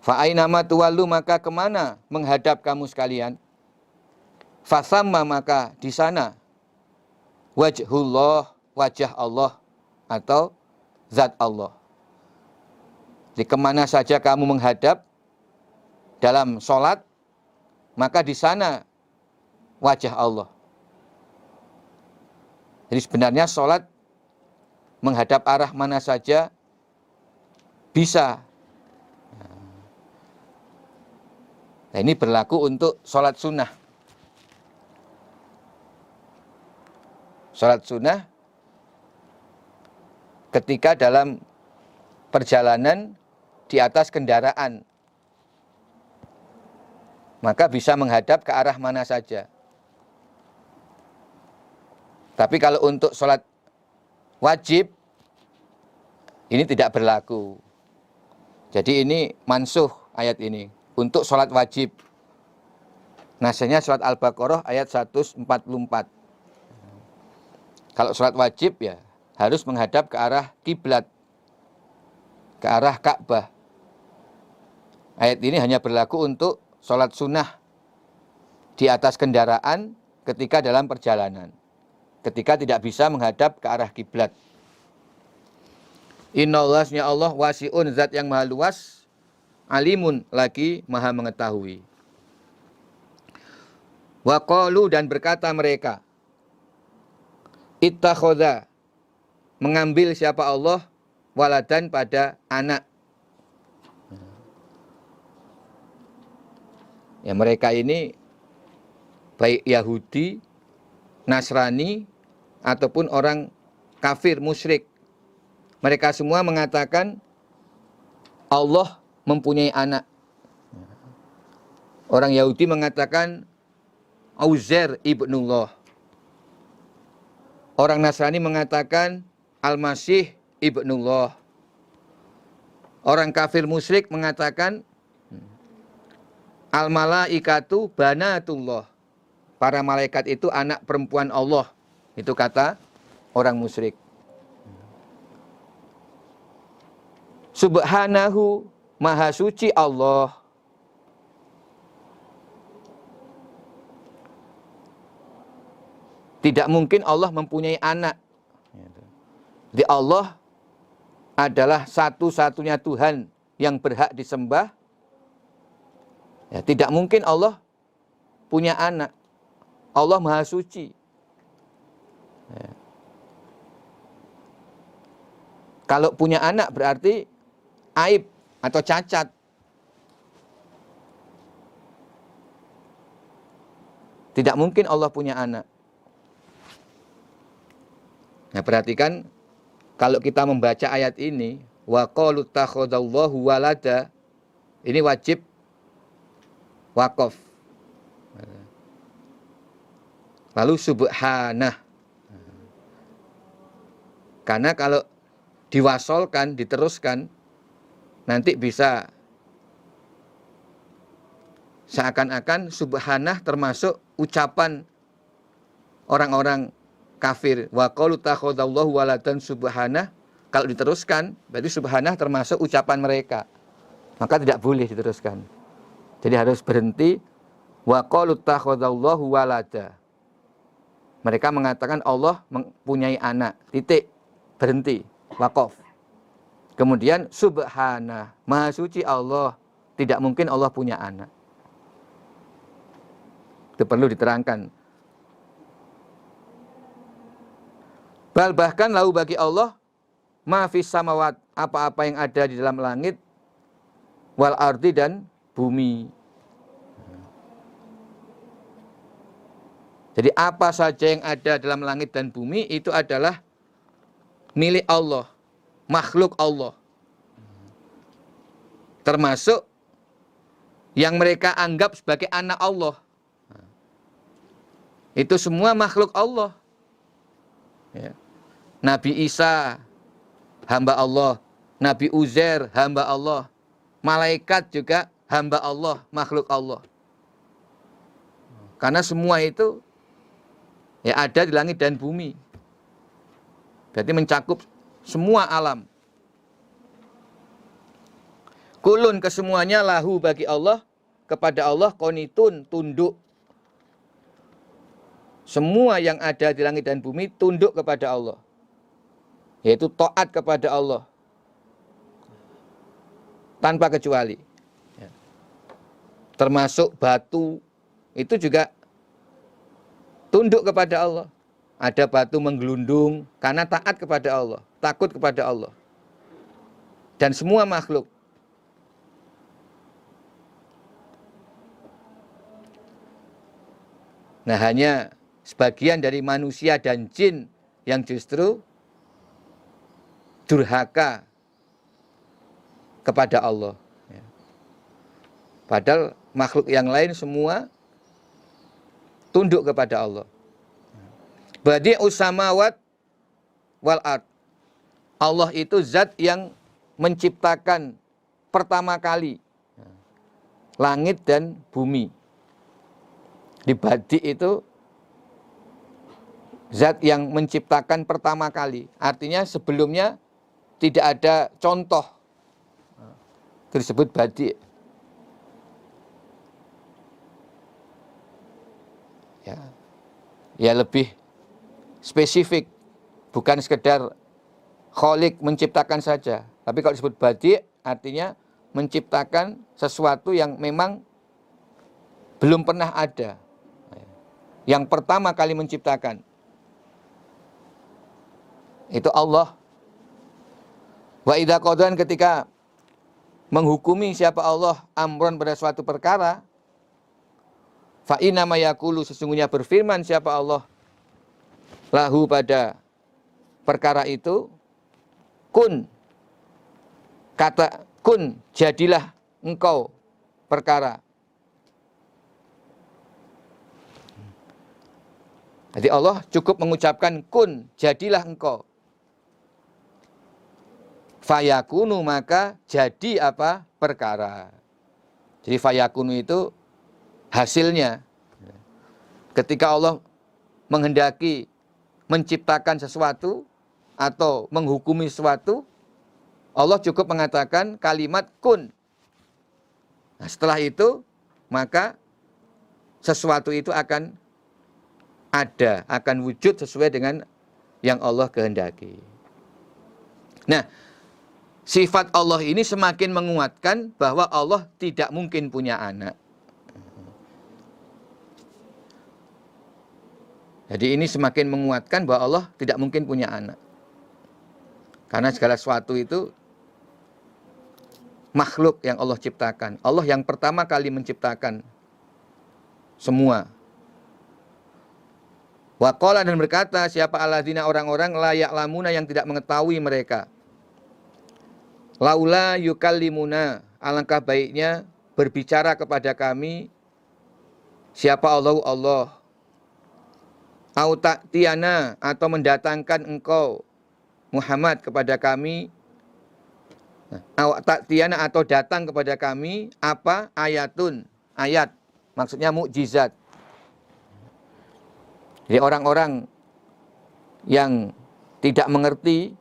Fa'ainama tuwallu, maka kemana menghadap kamu sekalian, fasamma, maka di sana, wajhullah, wajah Allah, atau zat Allah. Di kemana saja kamu menghadap dalam sholat, maka di sana wajah Allah. Jadi sebenarnya sholat menghadap arah mana saja bisa. Nah, ini berlaku untuk sholat sunnah. Sholat sunnah ketika dalam perjalanan di atas kendaraan, maka bisa menghadap ke arah mana saja. Tapi kalau untuk sholat wajib, ini tidak berlaku. Jadi ini mansuh ayat ini. Untuk sholat wajib. Nasanya surat Al-Baqarah ayat 144. Kalau sholat wajib ya harus menghadap ke arah kiblat, ke arah Ka'bah. Ayat ini hanya berlaku untuk sholat sunnah di atas kendaraan ketika dalam perjalanan, ketika tidak bisa menghadap ke arah kiblat. Innallahnya Allah wasi'un, zat yang maha luas, alimun, lagi maha mengetahui. Wa qalu, dan berkata mereka, ittakhadha, mengambil siapa Allah, waladan, pada anak. Ya, mereka ini baik Yahudi, Nasrani, ataupun orang kafir, musyrik. Mereka semua mengatakan Allah mempunyai anak. Orang Yahudi mengatakan Uzair ibnullah. Orang Nasrani mengatakan Al-Masih ibnullah. Orang kafir musyrik mengatakan Al-Malaikatu banatullah. Para malaikat itu anak perempuan Allah. Itu kata orang musyrik. Subhanahu, maha suci Allah. Tidak mungkin Allah mempunyai anak. Jadi Allah adalah satu-satunya Tuhan yang berhak disembah. Ya, tidak mungkin Allah punya anak. Allah maha suci. Ya. Kalau punya anak berarti aib atau cacat. Tidak mungkin Allah punya anak. Nah, perhatikan kalau kita membaca ayat ini, wa qalu takhadallahu walada, ini wajib wakaf. Lalu subhanah. Karena kalau diwasolkan, diteruskan, nanti bisa seakan-akan subhanah termasuk ucapan orang-orang kafir. Wa qalu takhadallahu waladan subhanah. Kalau diteruskan, berarti subhanah termasuk ucapan mereka. Maka tidak boleh diteruskan. Jadi harus berhenti. Wa qalu takhadallahu walada. Mereka mengatakan Allah mempunyai anak. Titik. Berhenti. Waqaf. Kemudian subhanah, maha suci Allah. Tidak mungkin Allah punya anak. Itu perlu diterangkan. Bal, bahkan lahu, bagi Allah, ma fis samawat, apa-apa yang ada di dalam langit, wal ardi, dan bumi. Jadi apa saja yang ada dalam langit dan bumi itu adalah milik Allah, makhluk Allah. Termasuk yang mereka anggap sebagai anak Allah. Itu semua makhluk Allah. Ya. Nabi Isa, hamba Allah. Nabi Uzair, hamba Allah. Malaikat juga hamba Allah, makhluk Allah. Karena semua itu ya ada di langit dan bumi. Berarti mencakup semua alam. Kulun, kesemuanya, lahu, bagi Allah, kepada Allah, qonitun, tunduk. Semua yang ada di langit dan bumi tunduk kepada Allah. Yaitu taat kepada Allah. Tanpa kecuali. Termasuk batu, itu juga tunduk kepada Allah. Ada batu menggelundung karena taat kepada Allah, takut kepada Allah. Dan semua makhluk. Nah, hanya sebagian dari manusia dan jin yang justru durhaka kepada Allah. Padahal makhluk yang lain semua tunduk kepada Allah. Badi'us samawat wal ard. Allah itu zat yang menciptakan pertama kali langit dan bumi. Di badi itu zat yang menciptakan pertama kali. Artinya sebelumnya tidak ada contoh. Itu disebut badi. Ya lebih spesifik, bukan sekedar kholik menciptakan saja. Tapi kalau disebut badi artinya menciptakan sesuatu yang memang belum pernah ada. Yang pertama kali menciptakan itu Allah. Wa idza qadan, ketika menghukumi siapa Allah amron pada suatu perkara, fa inna ma yaqulu, sesungguhnya berfirman siapa Allah lahu pada perkara itu, kun, kata kun, jadilah engkau perkara. Jadi Allah cukup mengucapkan kun, jadilah engkau. Fayakunu, maka jadi apa? Perkara. Jadi fayakunu itu hasilnya. Ketika Allah menghendaki menciptakan sesuatu atau menghukumi sesuatu, Allah cukup mengatakan kalimat kun. Nah, setelah itu maka sesuatu itu akan ada, akan wujud sesuai dengan yang Allah kehendaki. Nah, sifat Allah ini semakin menguatkan bahwa Allah tidak mungkin punya anak. Jadi ini semakin menguatkan bahwa Allah tidak mungkin punya anak. Karena segala sesuatu itu makhluk yang Allah ciptakan. Allah yang pertama kali menciptakan semua. Wa qala, dan berkata siapa alladzina, orang-orang la ya'lamuna yang tidak mengetahui mereka. Laula yukallimuna, alangkah baiknya berbicara kepada kami siapa Allah, Allah. Au ta'tiyana, atau mendatangkan engkau Muhammad kepada kami. Au ta'tiyana, atau datang kepada kami apa? Ayatun, ayat, maksudnya mukjizat. Jadi orang-orang yang tidak mengerti,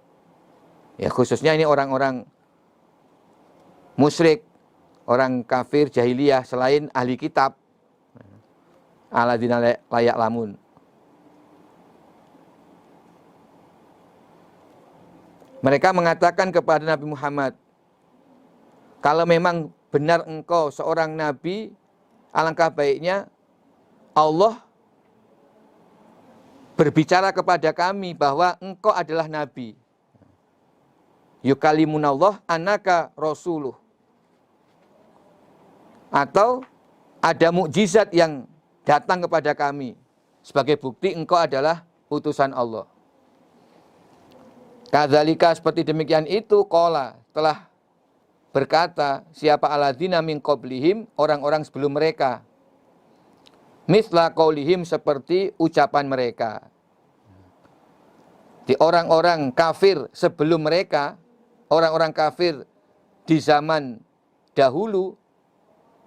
ya khususnya ini orang-orang musyrik, orang kafir jahiliyah selain ahli kitab, alladzina la ya'lamun. Mereka mengatakan kepada Nabi Muhammad, kalau memang benar engkau seorang nabi, alangkah baiknya Allah berbicara kepada kami bahwa engkau adalah nabi. Yukalimunallah annaka rasuluh. Atau ada mukjizat yang datang kepada kami sebagai bukti engkau adalah utusan Allah. Kadzalika, seperti demikian itu, qala, telah berkata siapa alladzina min qablihim, orang-orang sebelum mereka. Misla qaulihim, seperti ucapan mereka. Di orang-orang kafir sebelum mereka, orang-orang kafir di zaman dahulu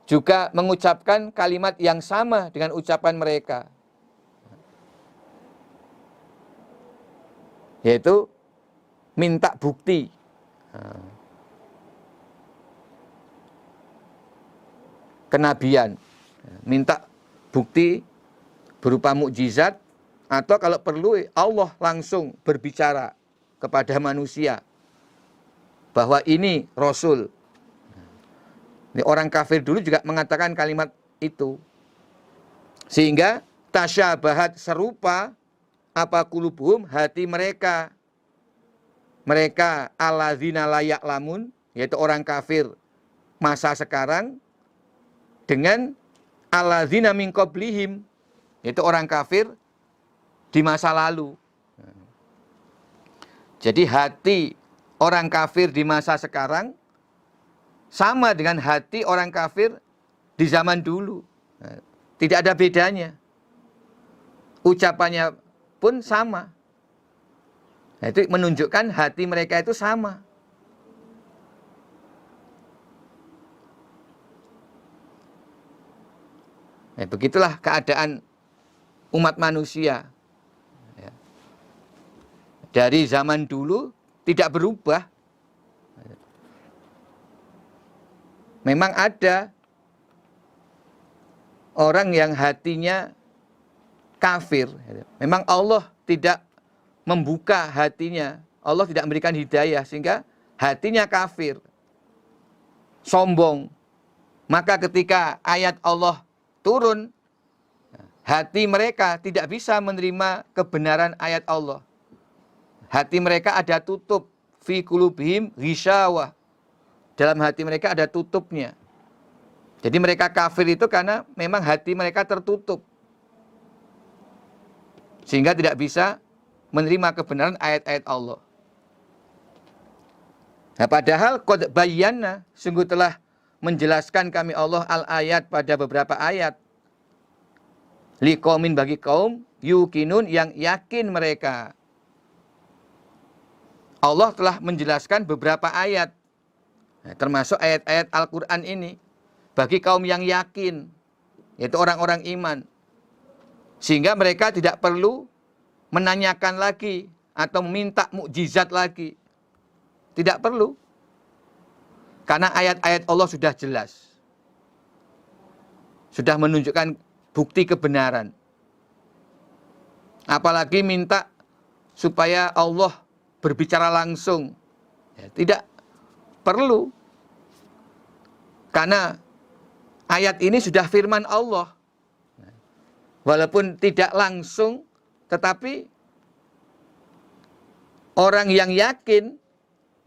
juga mengucapkan kalimat yang sama dengan ucapan mereka. Yaitu minta bukti. Kenabian. Minta bukti berupa mukjizat, atau kalau perlu Allah langsung berbicara kepada manusia bahwa ini Rasul. Ini orang kafir dulu juga mengatakan kalimat itu. Sehingga tasyabahat serupa apa qulubuhum hati mereka. Mereka alladzina la ya'lamun, yaitu orang kafir masa sekarang, dengan alladzina min qablihim, yaitu orang kafir di masa lalu. Jadi hati orang kafir di masa sekarang sama dengan hati orang kafir di zaman dulu. Tidak ada bedanya. Ucapannya pun sama. Itu menunjukkan hati mereka itu sama. Begitulah keadaan umat manusia. Dari zaman dulu tidak berubah. Memang ada orang yang hatinya kafir. Memang Allah tidak membuka hatinya. Allah tidak memberikan hidayah sehingga hatinya kafir. Sombong. Maka ketika ayat Allah turun, hati mereka tidak bisa menerima kebenaran ayat Allah. Hati mereka ada tutup. Fi qulubihim ghishawah. Dalam hati mereka ada tutupnya. Jadi mereka kafir itu karena memang hati mereka tertutup. Sehingga tidak bisa menerima kebenaran ayat-ayat Allah. Nah, padahal qad bayyana, sungguh telah menjelaskan kami Allah al-ayat pada beberapa ayat. Liqaumin, bagi kaum yuqinun, yang yakin mereka. Allah telah menjelaskan beberapa ayat, termasuk ayat-ayat Al-Quran ini, bagi kaum yang yakin, yaitu orang-orang iman. Sehingga mereka tidak perlu menanyakan lagi atau meminta mukjizat lagi. Tidak perlu. Karena ayat-ayat Allah sudah jelas. Sudah menunjukkan bukti kebenaran. Apalagi minta supaya Allah berbicara langsung. Ya, tidak perlu. Karena ayat ini sudah firman Allah. Walaupun tidak langsung, tetapi orang yang yakin,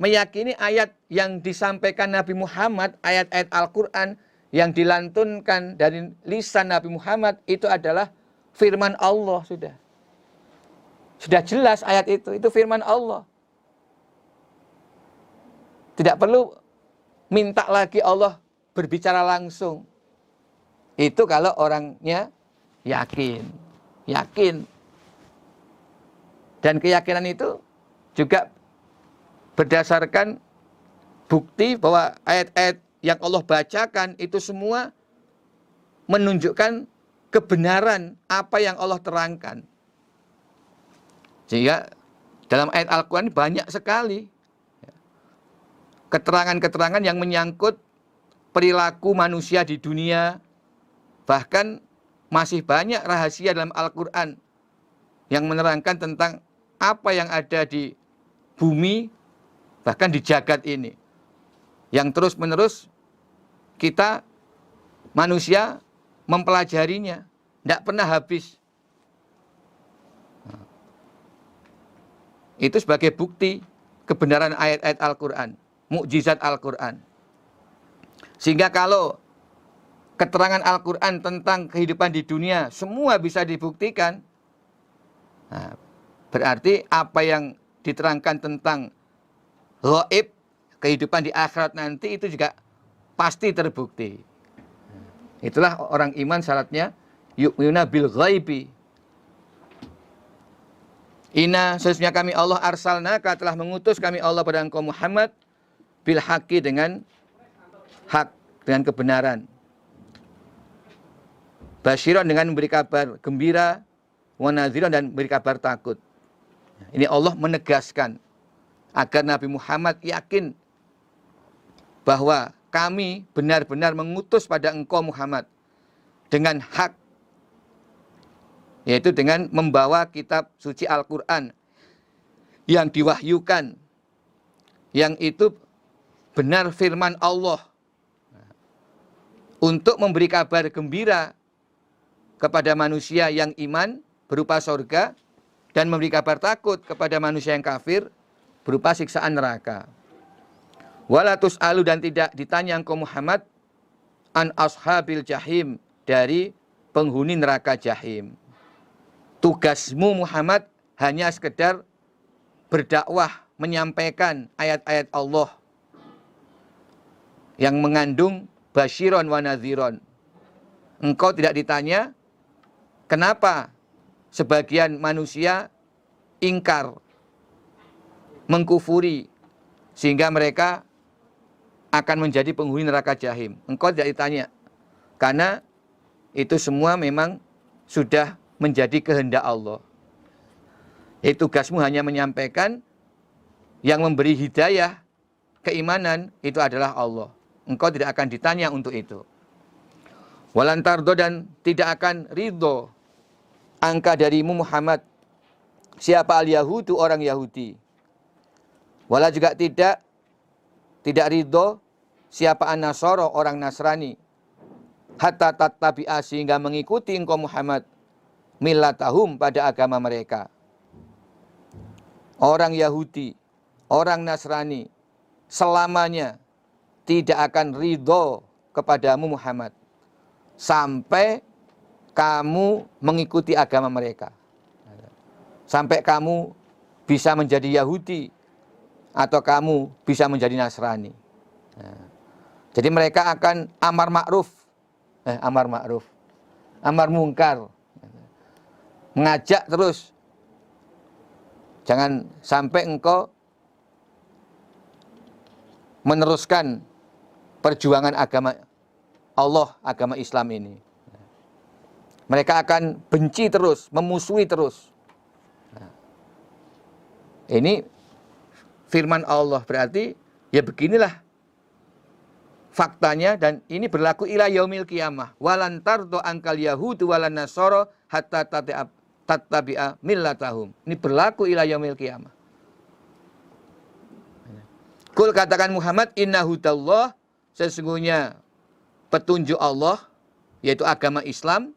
meyakini ayat yang disampaikan Nabi Muhammad, ayat-ayat Al-Quran yang dilantunkan dari lisan Nabi Muhammad, itu adalah firman Allah sudah. Sudah jelas ayat itu firman Allah. Tidak perlu minta lagi Allah berbicara langsung. Itu kalau orangnya yakin. Yakin. Dan keyakinan itu juga berdasarkan bukti bahwa ayat-ayat yang Allah bacakan itu semua menunjukkan kebenaran apa yang Allah terangkan. Sehingga dalam ayat Al-Quran banyak sekali keterangan-keterangan yang menyangkut perilaku manusia di dunia. Bahkan masih banyak rahasia dalam Al-Quran yang menerangkan tentang apa yang ada di bumi, bahkan di jagat ini, yang terus-menerus kita manusia mempelajarinya, tidak pernah habis. Itu sebagai bukti kebenaran ayat-ayat Al-Quran, mukjizat Al-Quran. Sehingga kalau keterangan Al-Quran tentang kehidupan di dunia semua bisa dibuktikan, nah, berarti apa yang diterangkan tentang ghaib, kehidupan di akhirat nanti, itu juga pasti terbukti. Itulah orang iman syaratnya, yu'minuna bil ghaibi. Inna, sesungguhnya kami Allah arsalnaka, telah mengutus kami Allah pada engkau Muhammad, bil haqqi, dengan hak, dengan kebenaran. Basyiran, dengan memberi kabar gembira, wa nadhiran, dan memberi kabar takut. Ini Allah menegaskan agar Nabi Muhammad yakin bahwa kami benar-benar mengutus pada engkau Muhammad dengan hak, yaitu dengan membawa kitab suci Al-Quran yang diwahyukan, yang itu benar firman Allah, untuk memberi kabar gembira kepada manusia yang iman berupa surga, dan memberi kabar takut kepada manusia yang kafir berupa siksaan neraka. Wala tus'alu, dan tidak ditanya engkau Muhammad an ashabil jahim, dari penghuni neraka jahim. Tugasmu Muhammad hanya sekedar berdakwah, menyampaikan ayat-ayat Allah yang mengandung basyiron wa nadhiron. Engkau tidak ditanya kenapa sebagian manusia ingkar, mengkufuri, sehingga mereka akan menjadi penghuni neraka jahim. Engkau tidak ditanya, karena itu semua memang sudah menjadi kehendak Allah. Tugasmu hanya menyampaikan, yang memberi hidayah, keimanan, itu adalah Allah. Engkau tidak akan ditanya untuk itu. Walantardo, dan tidak akan ridho angka darimu Muhammad siapa al-Yahudu, orang Yahudi. Wala juga tidak ridho siapa an-Nasoro, orang Nasrani. Hatta tattabi'a, sehingga mengikuti engkau Muhammad millatahum, pada agama mereka. Orang Yahudi, orang Nasrani selamanya tidak akan ridho kepadamu Muhammad sampai kamu mengikuti agama mereka. Sampai kamu bisa menjadi Yahudi atau kamu bisa menjadi Nasrani. Jadi mereka akan amar mungkar, mengajak terus. Jangan sampai engkau meneruskan perjuangan agama Allah, agama Islam ini. Mereka akan benci terus, memusuhi terus. Ini firman Allah, berarti ya beginilah faktanya, dan ini berlaku ila yaumil qiyamah. Walan tardo angkal yahudu walan nasoro hatta tattabi'a millatahum. Ini berlaku ila yaumil qiyamah. Kul, katakan Muhammad, inna hudallah, sesungguhnya petunjuk Allah, yaitu agama Islam,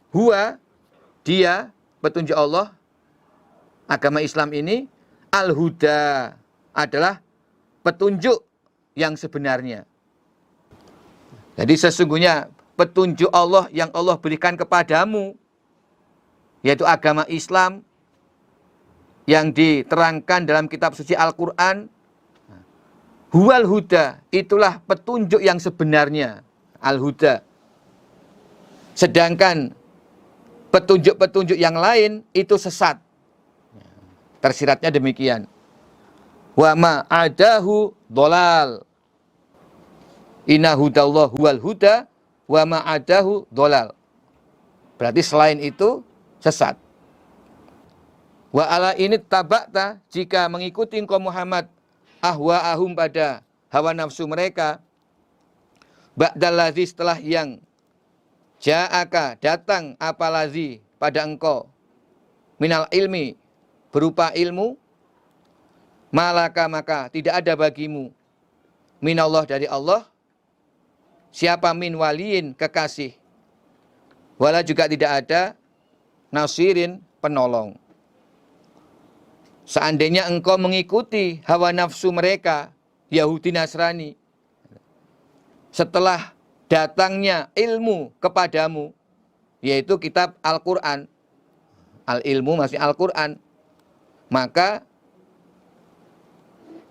huwa, dia, petunjuk Allah, agama Islam ini, al-huda, adalah petunjuk yang sebenarnya. Jadi sesungguhnya petunjuk Allah yang Allah berikan kepadamu, yaitu agama Islam, yang diterangkan dalam kitab suci Al-Quran, huwal huda, itulah petunjuk yang sebenarnya, al-huda. Sedangkan petunjuk-petunjuk yang lain itu sesat. Tersiratnya demikian. Wa ma adahu dolal. Inna hudallah huwal huda wa ma adahu dolal. Berarti selain itu sesat. Wa ala ini tabakta, jika mengikuti engkau Muhammad ahwa'ahum, pada hawa nafsu mereka, ba'daladzi, setelah yang ja'aka, datang apalazi pada engkau, minal ilmi, berupa ilmu, malaka, maka tidak ada bagimu, minallah, dari Allah, siapa min waliin, kekasih, wala juga tidak ada nasirin, penolong. Seandainya engkau mengikuti hawa nafsu mereka, Yahudi Nasrani, setelah datangnya ilmu kepadamu, yaitu kitab Al-Quran, al-ilmu masih Al-Quran, maka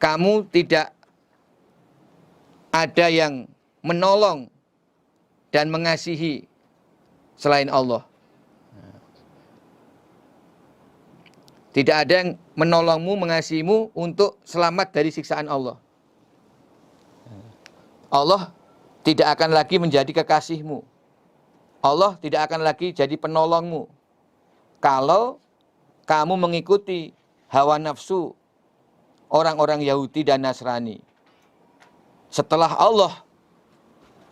kamu tidak ada yang menolong dan mengasihi selain Allah. Tidak ada yang menolongmu, mengasihimu untuk selamat dari siksaan Allah. Allah tidak akan lagi menjadi kekasihmu. Allah tidak akan lagi jadi penolongmu kalau kamu mengikuti hawa nafsu orang-orang Yahudi dan Nasrani. Setelah Allah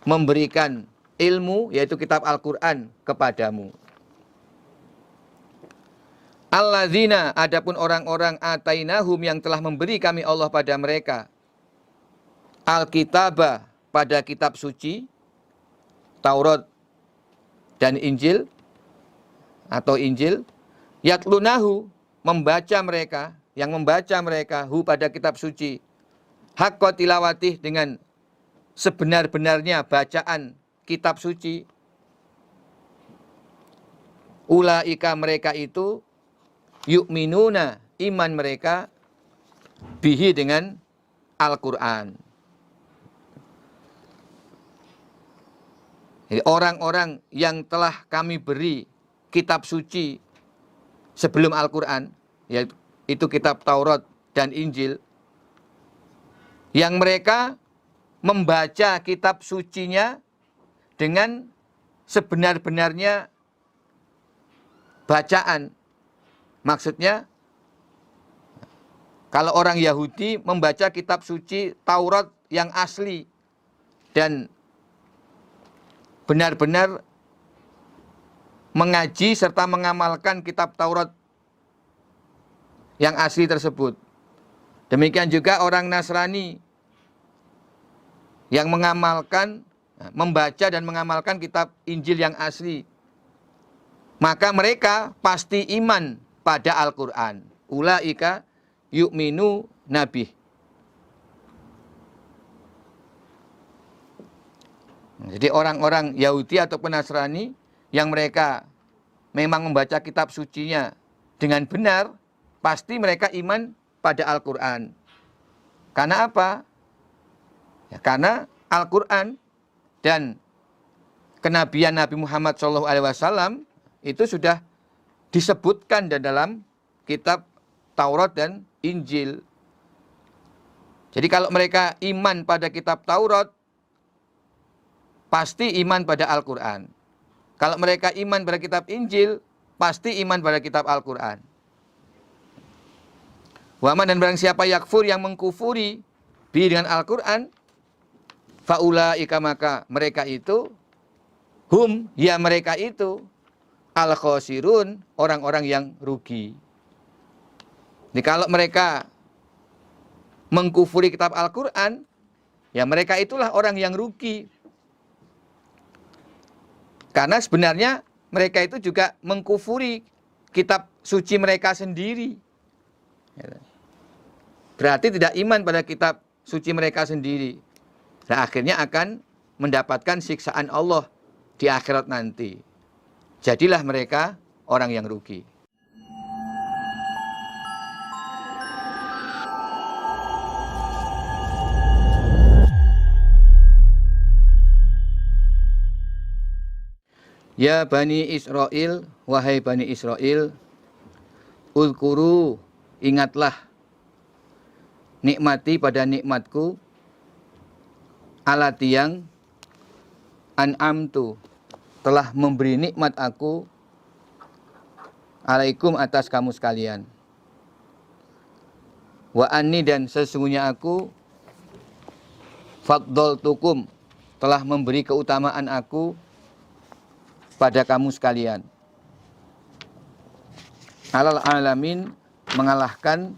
memberikan ilmu, yaitu kitab Al-Quran, kepadamu. Alladzina, adapun orang-orang atainahum, yang telah memberi kami Allah pada mereka, Alkitabah, pada kitab suci, Taurat dan Injil, atau Injil, yatlunahu, membaca mereka, yang membaca mereka hu pada kitab suci, haqqa tilawatih, dengan sebenar-benarnya bacaan kitab suci. Ulaika, mereka itu, yu'minuna, iman mereka, bihi, dengan Al-Quran. Jadi orang-orang yang telah kami beri kitab suci sebelum Al-Quran, yaitu kitab Taurat dan Injil, yang mereka membaca kitab sucinya dengan sebenar-benarnya bacaan. Maksudnya, kalau orang Yahudi membaca kitab suci Taurat yang asli dan benar-benar mengaji serta mengamalkan kitab Taurat yang asli tersebut. Demikian juga orang Nasrani yang mengamalkan, membaca dan mengamalkan kitab Injil yang asli, maka mereka pasti iman pada Al-Quran. Ulaika yu'minu nabih. Jadi orang-orang Yahudi atau Nasrani yang mereka memang membaca kitab sucinya dengan benar, pasti mereka iman pada Al-Quran. Karena apa? Ya, karena Al-Quran dan kenabian Nabi Muhammad SAW itu sudah disebutkan dalam kitab Taurat dan Injil. Jadi kalau mereka iman pada kitab Taurat, pasti iman pada Al-Quran. Kalau mereka iman pada kitab Injil, pasti iman pada kitab Al-Quran. Waman, dan barang siapa yakfur, yang mengkufuri bi, dengan Al-Quran, faulaika, maka mereka itu, hum, ya mereka itu, al-khosirun, orang-orang yang rugi. Jadi kalau mereka mengkufuri kitab Al-Quran, ya mereka itulah orang yang rugi. Karena sebenarnya mereka itu juga mengkufuri kitab suci mereka sendiri. Berarti tidak iman pada kitab suci mereka sendiri. Dan akhirnya akan mendapatkan siksaan Allah di akhirat nanti. Jadilah mereka orang yang rugi. Ya Bani Israel, wahai Bani Israel, uzkuru, ingatlah, nikmati pada nikmatku, alati yang an'amtu, telah memberi nikmat aku, alaikum, atas kamu sekalian. Wa anni, dan sesungguhnya aku, faddaltukum, telah memberi keutamaan aku pada kamu sekalian. Alal alamin, mengalahkan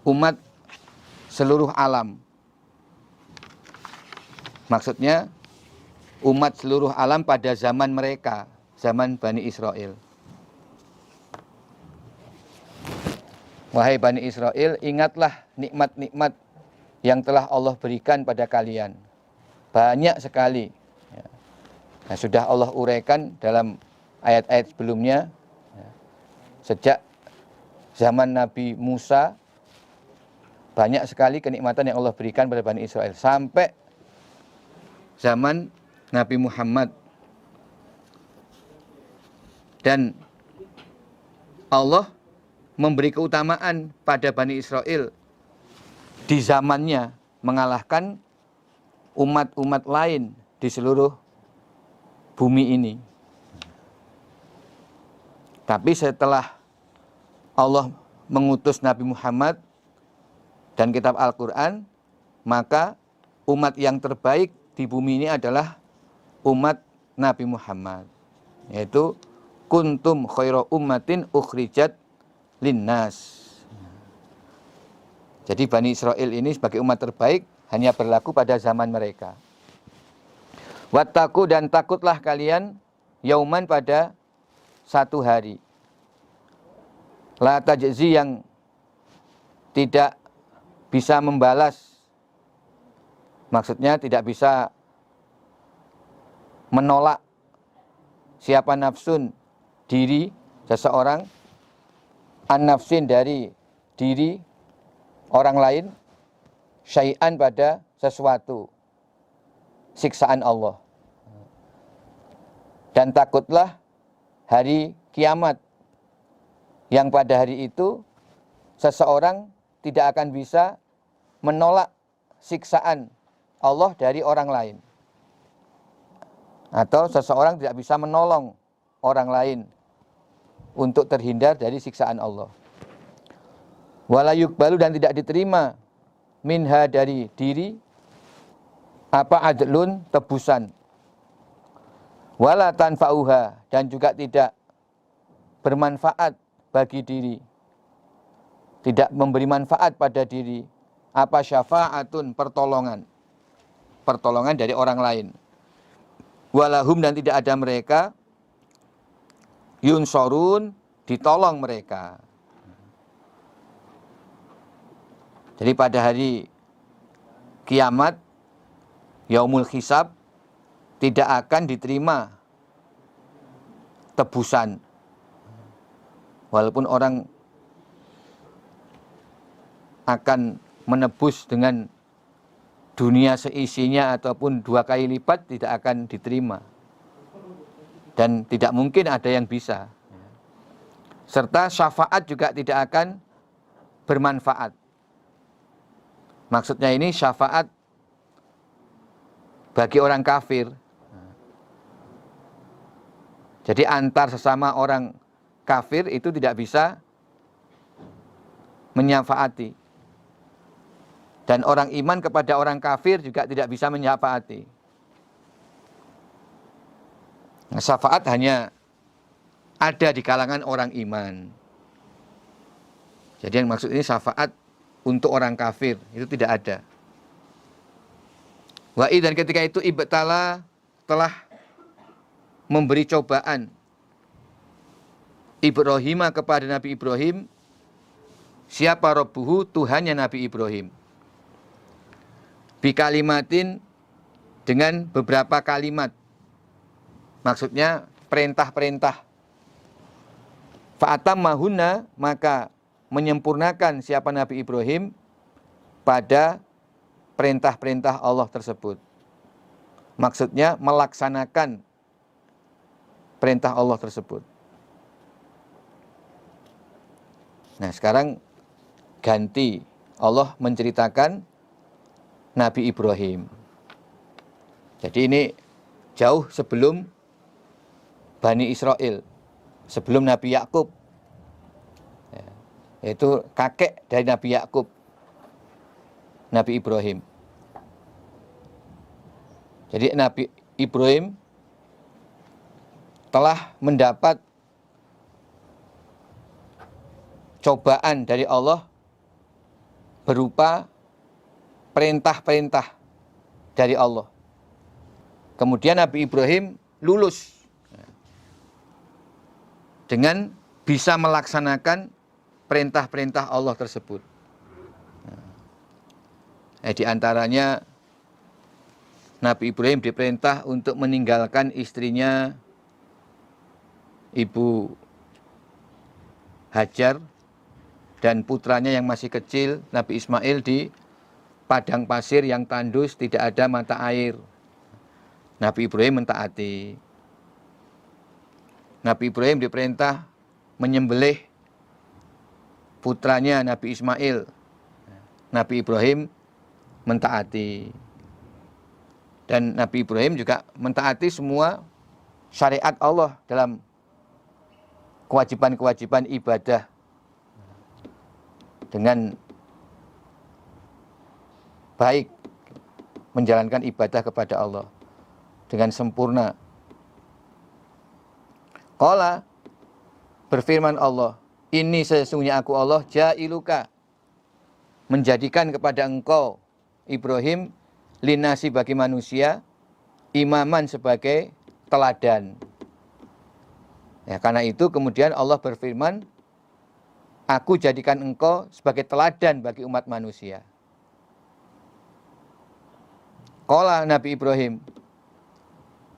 umat seluruh alam. Maksudnya umat seluruh alam pada zaman mereka, zaman Bani Israel. Wahai Bani Israel, ingatlah nikmat-nikmat yang telah Allah berikan pada kalian. Banyak sekali. Nah, sudah Allah uraikan dalam ayat-ayat sebelumnya. Sejak zaman Nabi Musa, banyak sekali kenikmatan yang Allah berikan pada Bani Israel. Sampai zaman Nabi Muhammad. Dan Allah memberi keutamaan pada Bani Israel di zamannya, mengalahkan umat-umat lain di seluruh bumi ini. Tapi setelah Allah mengutus Nabi Muhammad dan kitab Al-Quran, maka umat yang terbaik di bumi ini adalah umat Nabi Muhammad, yaitu kuntum khaira ummatin ukhrijat linnas. Jadi Bani Israel ini sebagai umat terbaik hanya berlaku pada zaman mereka. Wattaku, dan takutlah kalian, yauman, pada satu hari. La tajzi, yang tidak bisa membalas. Maksudnya tidak bisa menolak siapa nafsun, diri seseorang, an nafsin, dari diri orang lain, syai'an, pada sesuatu, siksaan Allah. Dan takutlah hari kiamat, yang pada hari itu seseorang tidak akan bisa menolak siksaan Allah dari orang lain, atau seseorang tidak bisa menolong orang lain untuk terhindar dari siksaan Allah. Wala yuqbalu, dan tidak diterima minha, dari diri, apa adlun, tebusan. Wala tanfa'uha, dan juga tidak bermanfaat bagi diri, tidak memberi manfaat pada diri, apa syafa'atun, pertolongan, pertolongan dari orang lain. Walahum, dan tidak ada mereka, yunsorun, ditolong mereka. Jadi pada hari kiamat, yaumul hisab, tidak akan diterima tebusan. Walaupun orang akan menebus dengan dunia seisinya ataupun 2 kali lipat, tidak akan diterima. Dan tidak mungkin ada yang bisa. Serta syafaat juga tidak akan bermanfaat. Maksudnya ini syafaat bagi orang kafir. Jadi antar sesama orang kafir itu tidak bisa menyafaati. Dan orang iman kepada orang kafir juga tidak bisa menyafaati. Nah, syafaat hanya ada di kalangan orang iman. Jadi yang maksud ini syafaat untuk orang kafir itu tidak ada. Wa'i, dan ketika itu ibtala, telah memberi cobaan Ibrahim kepada Nabi Ibrahim, siapa Rabbuhu, Tuhannya Nabi Ibrahim, bikalimatin, dengan beberapa kalimat, maksudnya perintah-perintah. Fa'atammahunna, maka menyempurnakan siapa Nabi Ibrahim pada perintah-perintah Allah tersebut. Maksudnya melaksanakan perintah Allah tersebut. Nah, sekarang ganti, Allah menceritakan Nabi Ibrahim. Jadi ini jauh sebelum Bani Israel, sebelum Nabi Yakub, yaitu kakek dari Nabi Yakub, Nabi Ibrahim. Jadi Nabi Ibrahim telah mendapat cobaan dari Allah berupa perintah-perintah dari Allah. Kemudian Nabi Ibrahim lulus dengan bisa melaksanakan perintah-perintah Allah tersebut. Di antaranya Nabi Ibrahim diperintah untuk meninggalkan istrinya Ibu Hajar dan putranya yang masih kecil Nabi Ismail di padang pasir yang tandus, tidak ada mata air. Nabi Ibrahim mentaati. Nabi Ibrahim diperintah menyembelih putranya Nabi Ismail. Nabi Ibrahim mentaati. Dan Nabi Ibrahim juga mentaati semua syariat Allah dalam kewajiban-kewajiban ibadah dengan baik, menjalankan ibadah kepada Allah dengan sempurna. Qala, berfirman Allah, ini sesungguhnya aku Allah, ja'iluka, menjadikan kepada engkau Ibrahim, linasi, bagi manusia, imaman, sebagai teladan. Ya, karena itu kemudian Allah berfirman, aku jadikan engkau sebagai teladan bagi umat manusia. Qala Nabi Ibrahim,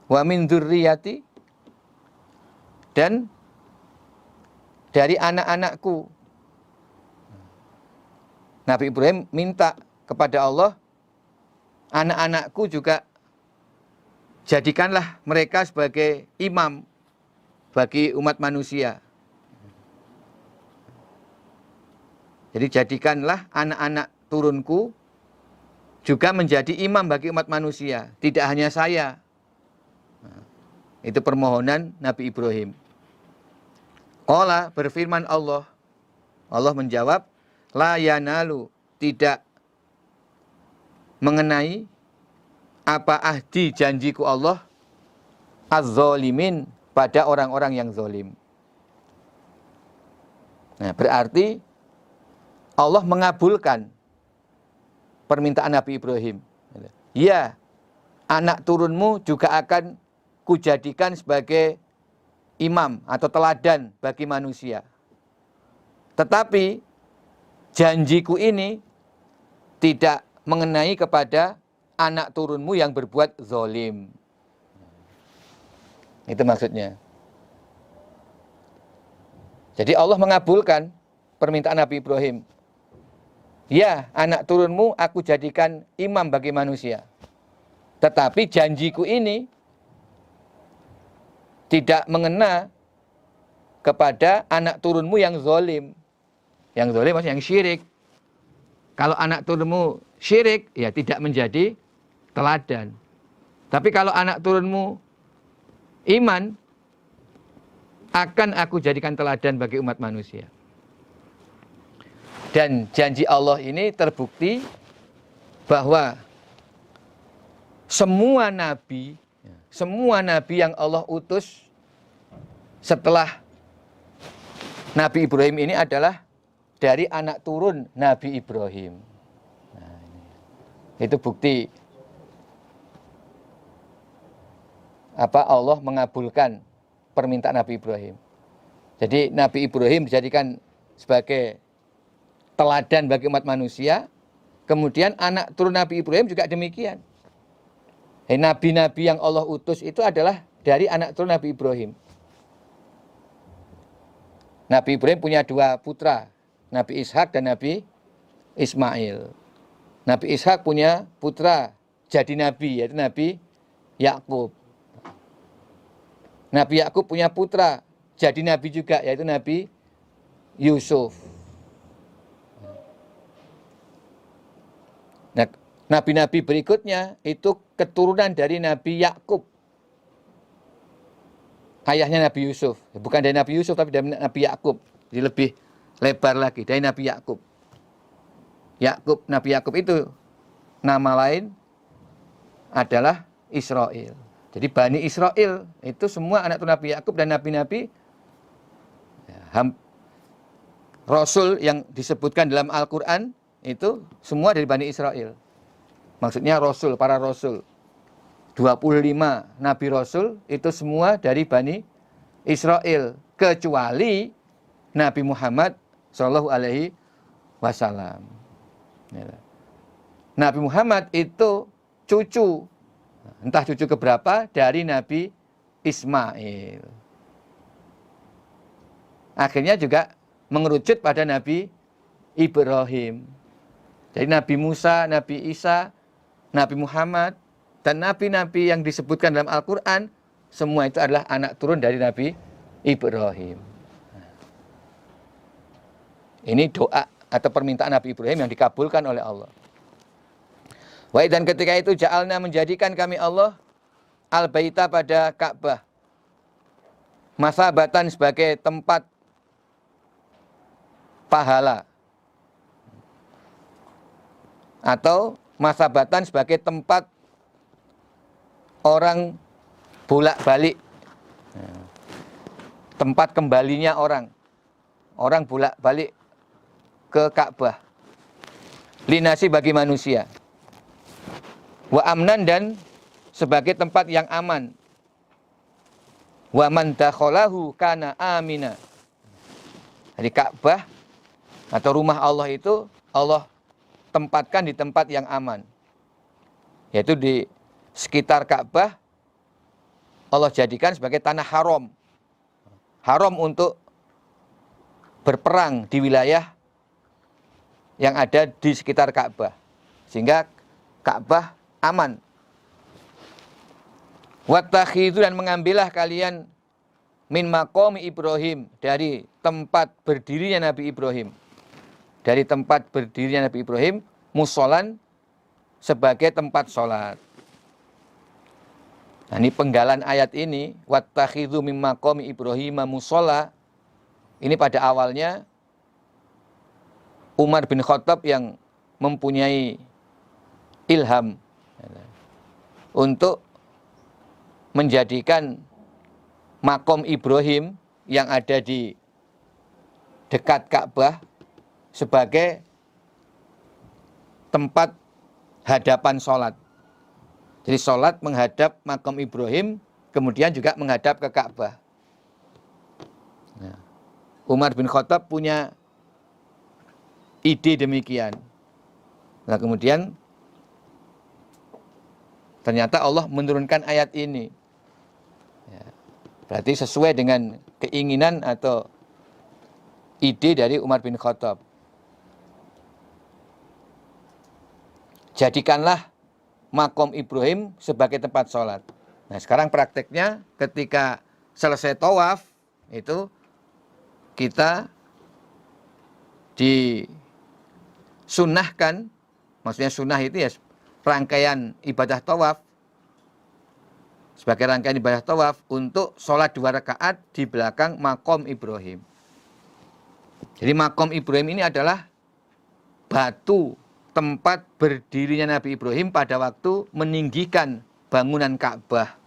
wa min dzurriyyati, dan dari anak-anakku. Nabi Ibrahim minta kepada Allah, anak-anakku juga jadikanlah mereka sebagai imam bagi umat manusia. Jadi jadikanlah anak-anak turunku juga menjadi imam bagi umat manusia, tidak hanya saya. Itu permohonan Nabi Ibrahim. Qala, berfirman Allah. Allah menjawab, la yanalu, tidak mengenai apa ahdi janjiku Allah az-zalimin, pada orang-orang yang zalim. Nah, berarti Allah mengabulkan permintaan Nabi Ibrahim. Ya, anak turunmu juga akan kujadikan sebagai imam atau teladan bagi manusia. Tetapi janjiku ini tidak mengenai kepada anak turunmu yang berbuat zalim. Itu maksudnya. Jadi Allah mengabulkan permintaan Nabi Ibrahim. Ya, anak turunmu aku jadikan imam bagi manusia. Tetapi janjiku ini tidak mengena kepada anak turunmu yang zalim. Yang zalim maksudnya yang syirik. Kalau anak turunmu syirik, ya tidak menjadi teladan. Tapi kalau anak turunmu iman, akan aku jadikan teladan bagi umat manusia. Dan janji Allah ini terbukti bahwa semua nabi yang Allah utus setelah Nabi Ibrahim ini adalah dari anak turun Nabi Ibrahim. Nah, itu bukti apa Allah mengabulkan permintaan Nabi Ibrahim. Jadi Nabi Ibrahim dijadikan sebagai teladan bagi umat manusia. Kemudian anak turun Nabi Ibrahim juga demikian. Nabi-nabi yang Allah utus itu adalah dari anak turun Nabi Ibrahim. Nabi Ibrahim punya dua putra, Nabi Ishak dan Nabi Ismail. Nabi Ishak punya putra jadi nabi, yaitu Nabi Yakub. Nabi Yakub punya putra jadi nabi juga, yaitu Nabi Yusuf. Nah, nabi-nabi berikutnya itu keturunan dari Nabi Yakub. Ayahnya Nabi Yusuf. Bukan dari Nabi Yusuf, tapi dari Nabi Yakub. Jadi lebih lebar lagi, dari Nabi Yakub. Nabi Yakub itu nama lain adalah Israel. Jadi Bani Israel itu semua anak turun Nabi Yakub, dan nabi-nabi Rasul yang disebutkan dalam Al-Quran itu semua dari Bani Israel. Maksudnya Rasul, para Rasul. 25 Nabi Rasul itu semua dari Bani Israel. Kecuali Nabi Muhammad Shallallahu Alaihi Wasallam. Nabi Muhammad itu cucu, entah cucu keberapa dari Nabi Ismail. Akhirnya juga mengerucut pada Nabi Ibrahim. Jadi Nabi Musa, Nabi Isa, Nabi Muhammad, dan nabi-nabi yang disebutkan dalam Al-Quran, semua itu adalah anak turun dari Nabi Ibrahim. Ini doa atau permintaan Nabi Ibrahim yang dikabulkan oleh Allah. Dan ketika itu ja'alna, menjadikan kami Allah al-baita, pada Ka'bah, masabatan, sebagai tempat pahala, atau masabatan sebagai tempat orang bolak-balik, tempat kembalinya orang bolak-balik ke Ka'bah, linasi, bagi manusia, wa amnan, dan sebagai tempat yang aman, Wa man dakhalahu kana amina. Jadi Ka'bah atau rumah Allah itu Allah tempatkan di tempat yang aman. Yaitu di sekitar Ka'bah Allah jadikan sebagai tanah haram. Haram untuk berperang di wilayah yang ada di sekitar Ka'bah. Sehingga Ka'bah aman. Wattakhidhu, dan mengambillah kalian min maqami Ibrahim, dari tempat berdirinya Nabi Ibrahim. Dari tempat berdirinya Nabi Ibrahim, musolan, sebagai tempat sholat. Nah, ini penggalan ayat ini, wattakhidhu min maqami Ibrahim musola. Ini pada awalnya Umar bin Khattab yang mempunyai ilham untuk menjadikan makom Ibrahim yang ada di dekat Ka'bah sebagai tempat hadapan sholat. Jadi sholat menghadap makom Ibrahim, kemudian juga menghadap ke Ka'bah. Nah, Umar bin Khattab punya ide demikian. Nah, kemudian ternyata Allah menurunkan ayat ini. Ya, berarti sesuai dengan keinginan atau ide dari Umar bin Khattab. Jadikanlah makom Ibrahim sebagai tempat sholat. Nah, sekarang prakteknya ketika selesai tawaf itu kita disunnahkan, maksudnya sunnah itu ya rangkaian ibadah tawaf, sebagai rangkaian ibadah tawaf untuk sholat 2 rakaat di belakang makom Ibrahim. Jadi makom Ibrahim ini adalah batu tempat berdirinya Nabi Ibrahim pada waktu meninggikan bangunan Ka'bah.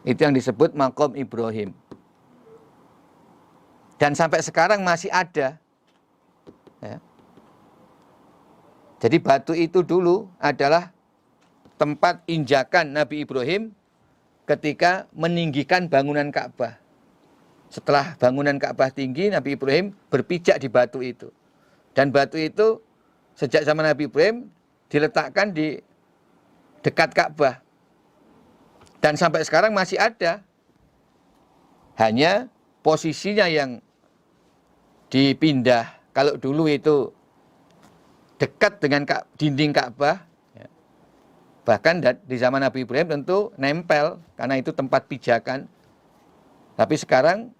Itu yang disebut makom Ibrahim. Dan sampai sekarang masih ada. Ya. Jadi batu itu dulu adalah tempat injakan Nabi Ibrahim ketika meninggikan bangunan Ka'bah. Setelah bangunan Ka'bah tinggi, Nabi Ibrahim berpijak di batu itu. Dan batu itu sejak zaman Nabi Ibrahim diletakkan di dekat Ka'bah. Dan sampai sekarang masih ada. Hanya posisinya yang dipindah. Kalau dulu itu dekat dengan dinding Ka'bah, bahkan di zaman Nabi Ibrahim tentu nempel, karena itu tempat pijakan. Tapi sekarang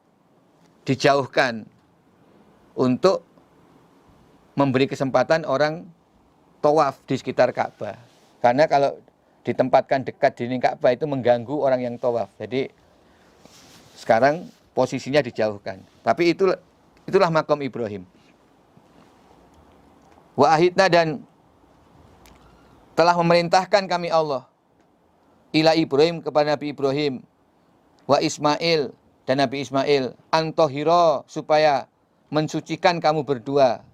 dijauhkan untuk memberi kesempatan orang tawaf di sekitar Ka'bah. Karena kalau ditempatkan dekat dinding Ka'bah itu mengganggu orang yang tawaf. Jadi sekarang posisinya dijauhkan. Tapi itulah makom Ibrahim. Wa ahidna, dan telah memerintahkan kami Allah ila Ibrahim, kepada Nabi Ibrahim, wa Ismail, dan Nabi Ismail, antohiro, supaya mensucikan kamu berdua,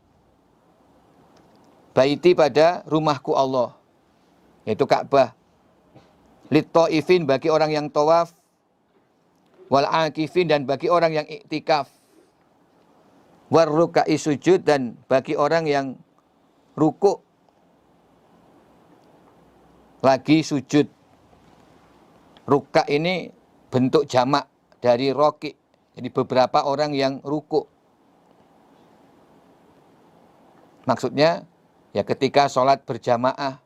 baiti, pada rumahku Allah, yaitu Ka'bah, lit-ta'ifin, bagi orang yang tawaf, wal akifin, dan bagi orang yang iktikaf, warruka'i sujud, dan bagi orang yang rukuk lagi sujud. Ruka ini bentuk jamak dari roki, jadi beberapa orang yang rukuk. Maksudnya ya ketika sholat berjamaah,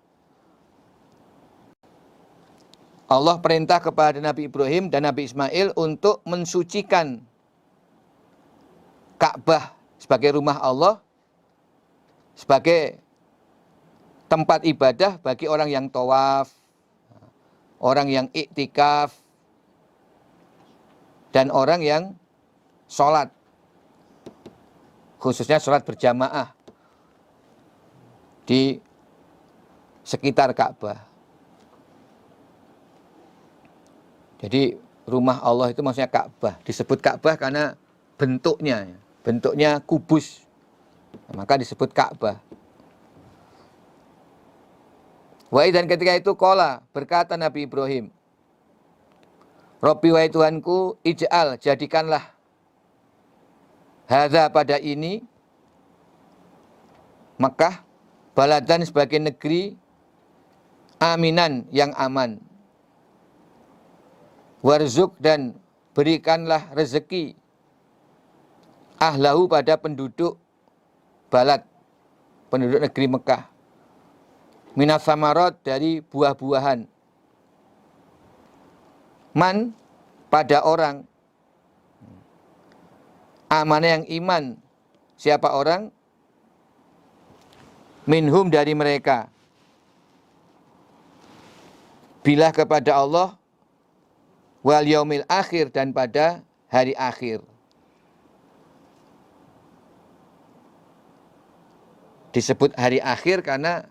Allah perintah kepada Nabi Ibrahim dan Nabi Ismail untuk mensucikan Ka'bah sebagai rumah Allah, sebagai tempat ibadah bagi orang yang tawaf, orang yang iktikaf, dan orang yang sholat, khususnya sholat berjamaah di sekitar Ka'bah. Jadi rumah Allah itu maksudnya Ka'bah. Disebut Ka'bah karena bentuknya kubus, maka disebut Ka'bah. Dan ketika itu qala, berkata Nabi Ibrahim, Rabbi wahai Tuhanku, ij'al, jadikanlah hadza pada ini Mekah baladan sebagai negeri aminan yang aman. Warzuk dan berikanlah rezeki ahlahu pada penduduk balad, penduduk negeri Mekah. Minas samarot dari buah-buahan. Man pada orang amanah yang iman. Siapa orang? Minhum dari mereka. Bila kepada Allah wal yaumil akhir dan pada hari akhir. Disebut hari akhir karena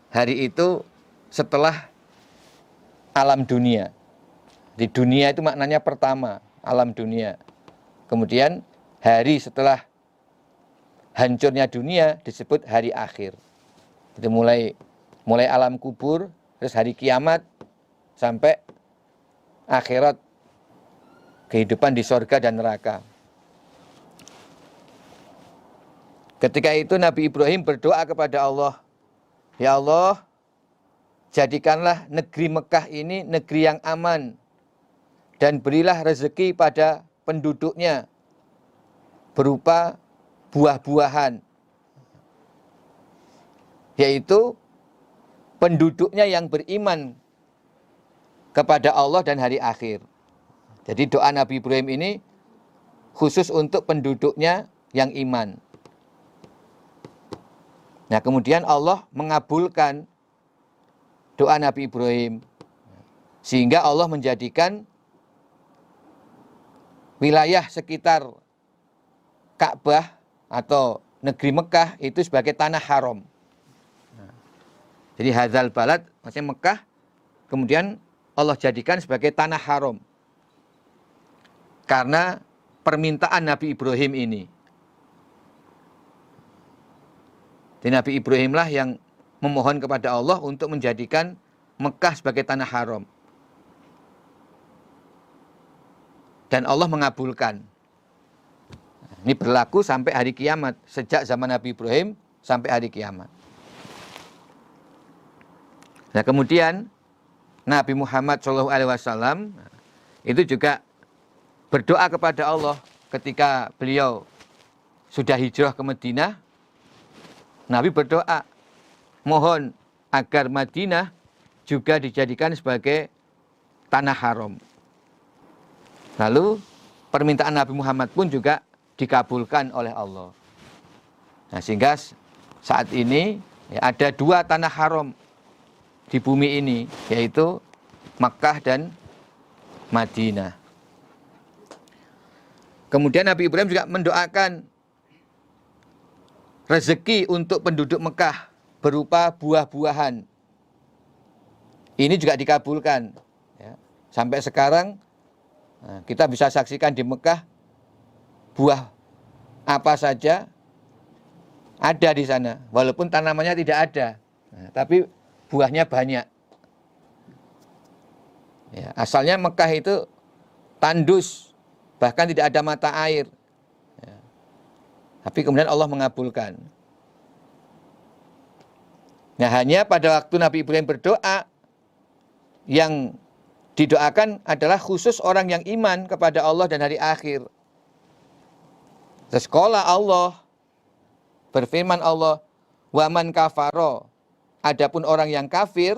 hari itu setelah alam dunia. Di dunia itu maknanya pertama, alam dunia. Kemudian hari setelah hancurnya dunia disebut hari akhir. Itu mulai alam kubur, terus hari kiamat sampai akhirat, kehidupan di sorga dan neraka. Ketika itu Nabi Ibrahim berdoa kepada Allah, ya Allah, jadikanlah negeri Mekah ini negeri yang aman dan berilah rezeki pada penduduknya berupa buah-buahan, yaitu penduduknya yang beriman kepada Allah dan hari akhir. Jadi doa Nabi Ibrahim ini khusus untuk penduduknya yang iman. Nah, kemudian Allah mengabulkan doa Nabi Ibrahim, sehingga Allah menjadikan wilayah sekitar Ka'bah atau negeri Mekah itu sebagai tanah haram. Jadi hadzal balad, maksudnya Mekah, kemudian Allah jadikan sebagai tanah haram karena permintaan Nabi Ibrahim ini. Jadi Nabi Ibrahimlah yang memohon kepada Allah untuk menjadikan Mekah sebagai tanah haram. Dan Allah mengabulkan. Ini berlaku sampai hari kiamat, sejak zaman Nabi Ibrahim sampai hari kiamat. Nah, kemudian Nabi Muhammad SAW itu juga berdoa kepada Allah ketika beliau sudah hijrah ke Madinah. Nabi berdoa, mohon agar Madinah juga dijadikan sebagai tanah haram. Lalu permintaan Nabi Muhammad pun juga dikabulkan oleh Allah. Nah, sehingga saat ini ada dua tanah haram di bumi ini, yaitu Makkah dan Madinah. Kemudian Nabi Ibrahim juga mendoakan rezeki untuk penduduk Mekah berupa buah-buahan. Ini juga dikabulkan. Ya. Sampai sekarang kita bisa saksikan di Mekah buah apa saja ada di sana, walaupun tanamannya tidak ada, tapi buahnya banyak. Ya, asalnya Mekah itu tandus, bahkan tidak ada mata air. Ya. Tapi kemudian Allah mengabulkan. Nah, hanya pada waktu Nabi Ibrahim berdoa, yang didoakan adalah khusus orang yang iman kepada Allah dan hari akhir. Sekolah Allah, berfirman Allah, wa man kafaro, adapun orang yang kafir,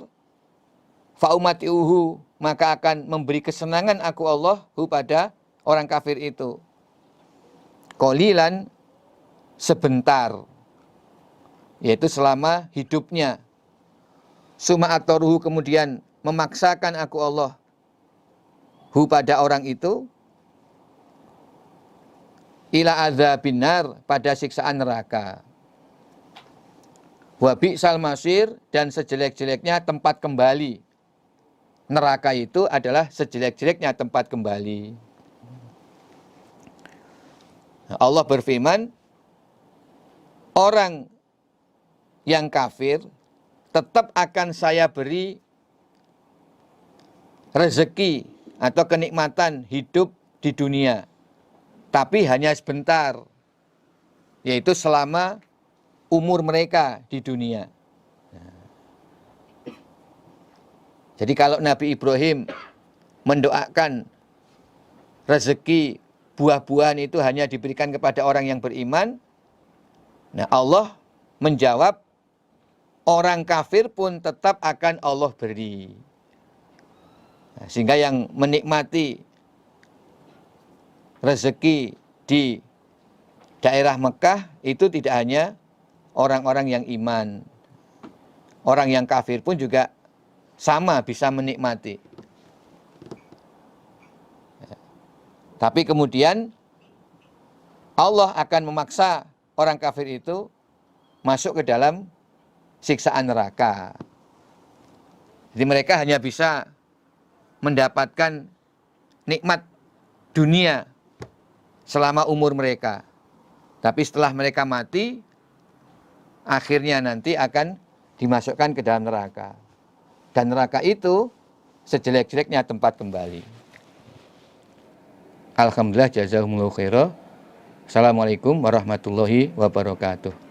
fa umatiuhu, maka akan memberi kesenangan aku Allah pada orang kafir itu. Qalilan, sebentar, yaitu selama hidupnya. Suma atoruhu, kemudian memaksakan aku Allah pada orang itu, ila adzabin nar, pada siksaan neraka. Wa bi'sal masir, dan sejelek-jeleknya tempat kembali. Neraka itu adalah sejelek-jeleknya tempat kembali. Allah berfirman, orang yang kafir tetap akan saya beri rezeki atau kenikmatan hidup di dunia, tapi hanya sebentar, yaitu selama umur mereka di dunia. Jadi kalau Nabi Ibrahim mendoakan rezeki buah-buahan itu hanya diberikan kepada orang yang beriman, nah Allah menjawab, orang kafir pun tetap akan Allah beri. Nah, sehingga yang menikmati rezeki di daerah Mekah itu tidak hanya orang-orang yang iman, orang yang kafir pun juga sama bisa menikmati. Tapi kemudian Allah akan memaksa orang kafir itu masuk ke dalam siksaan neraka. Jadi mereka hanya bisa mendapatkan nikmat dunia selama umur mereka. Tapi setelah mereka mati, akhirnya nanti akan dimasukkan ke dalam neraka. Dan neraka itu sejelek-jeleknya tempat kembali. Alhamdulillah, jazakumullahu khairan. Assalamualaikum warahmatullahi wabarakatuh.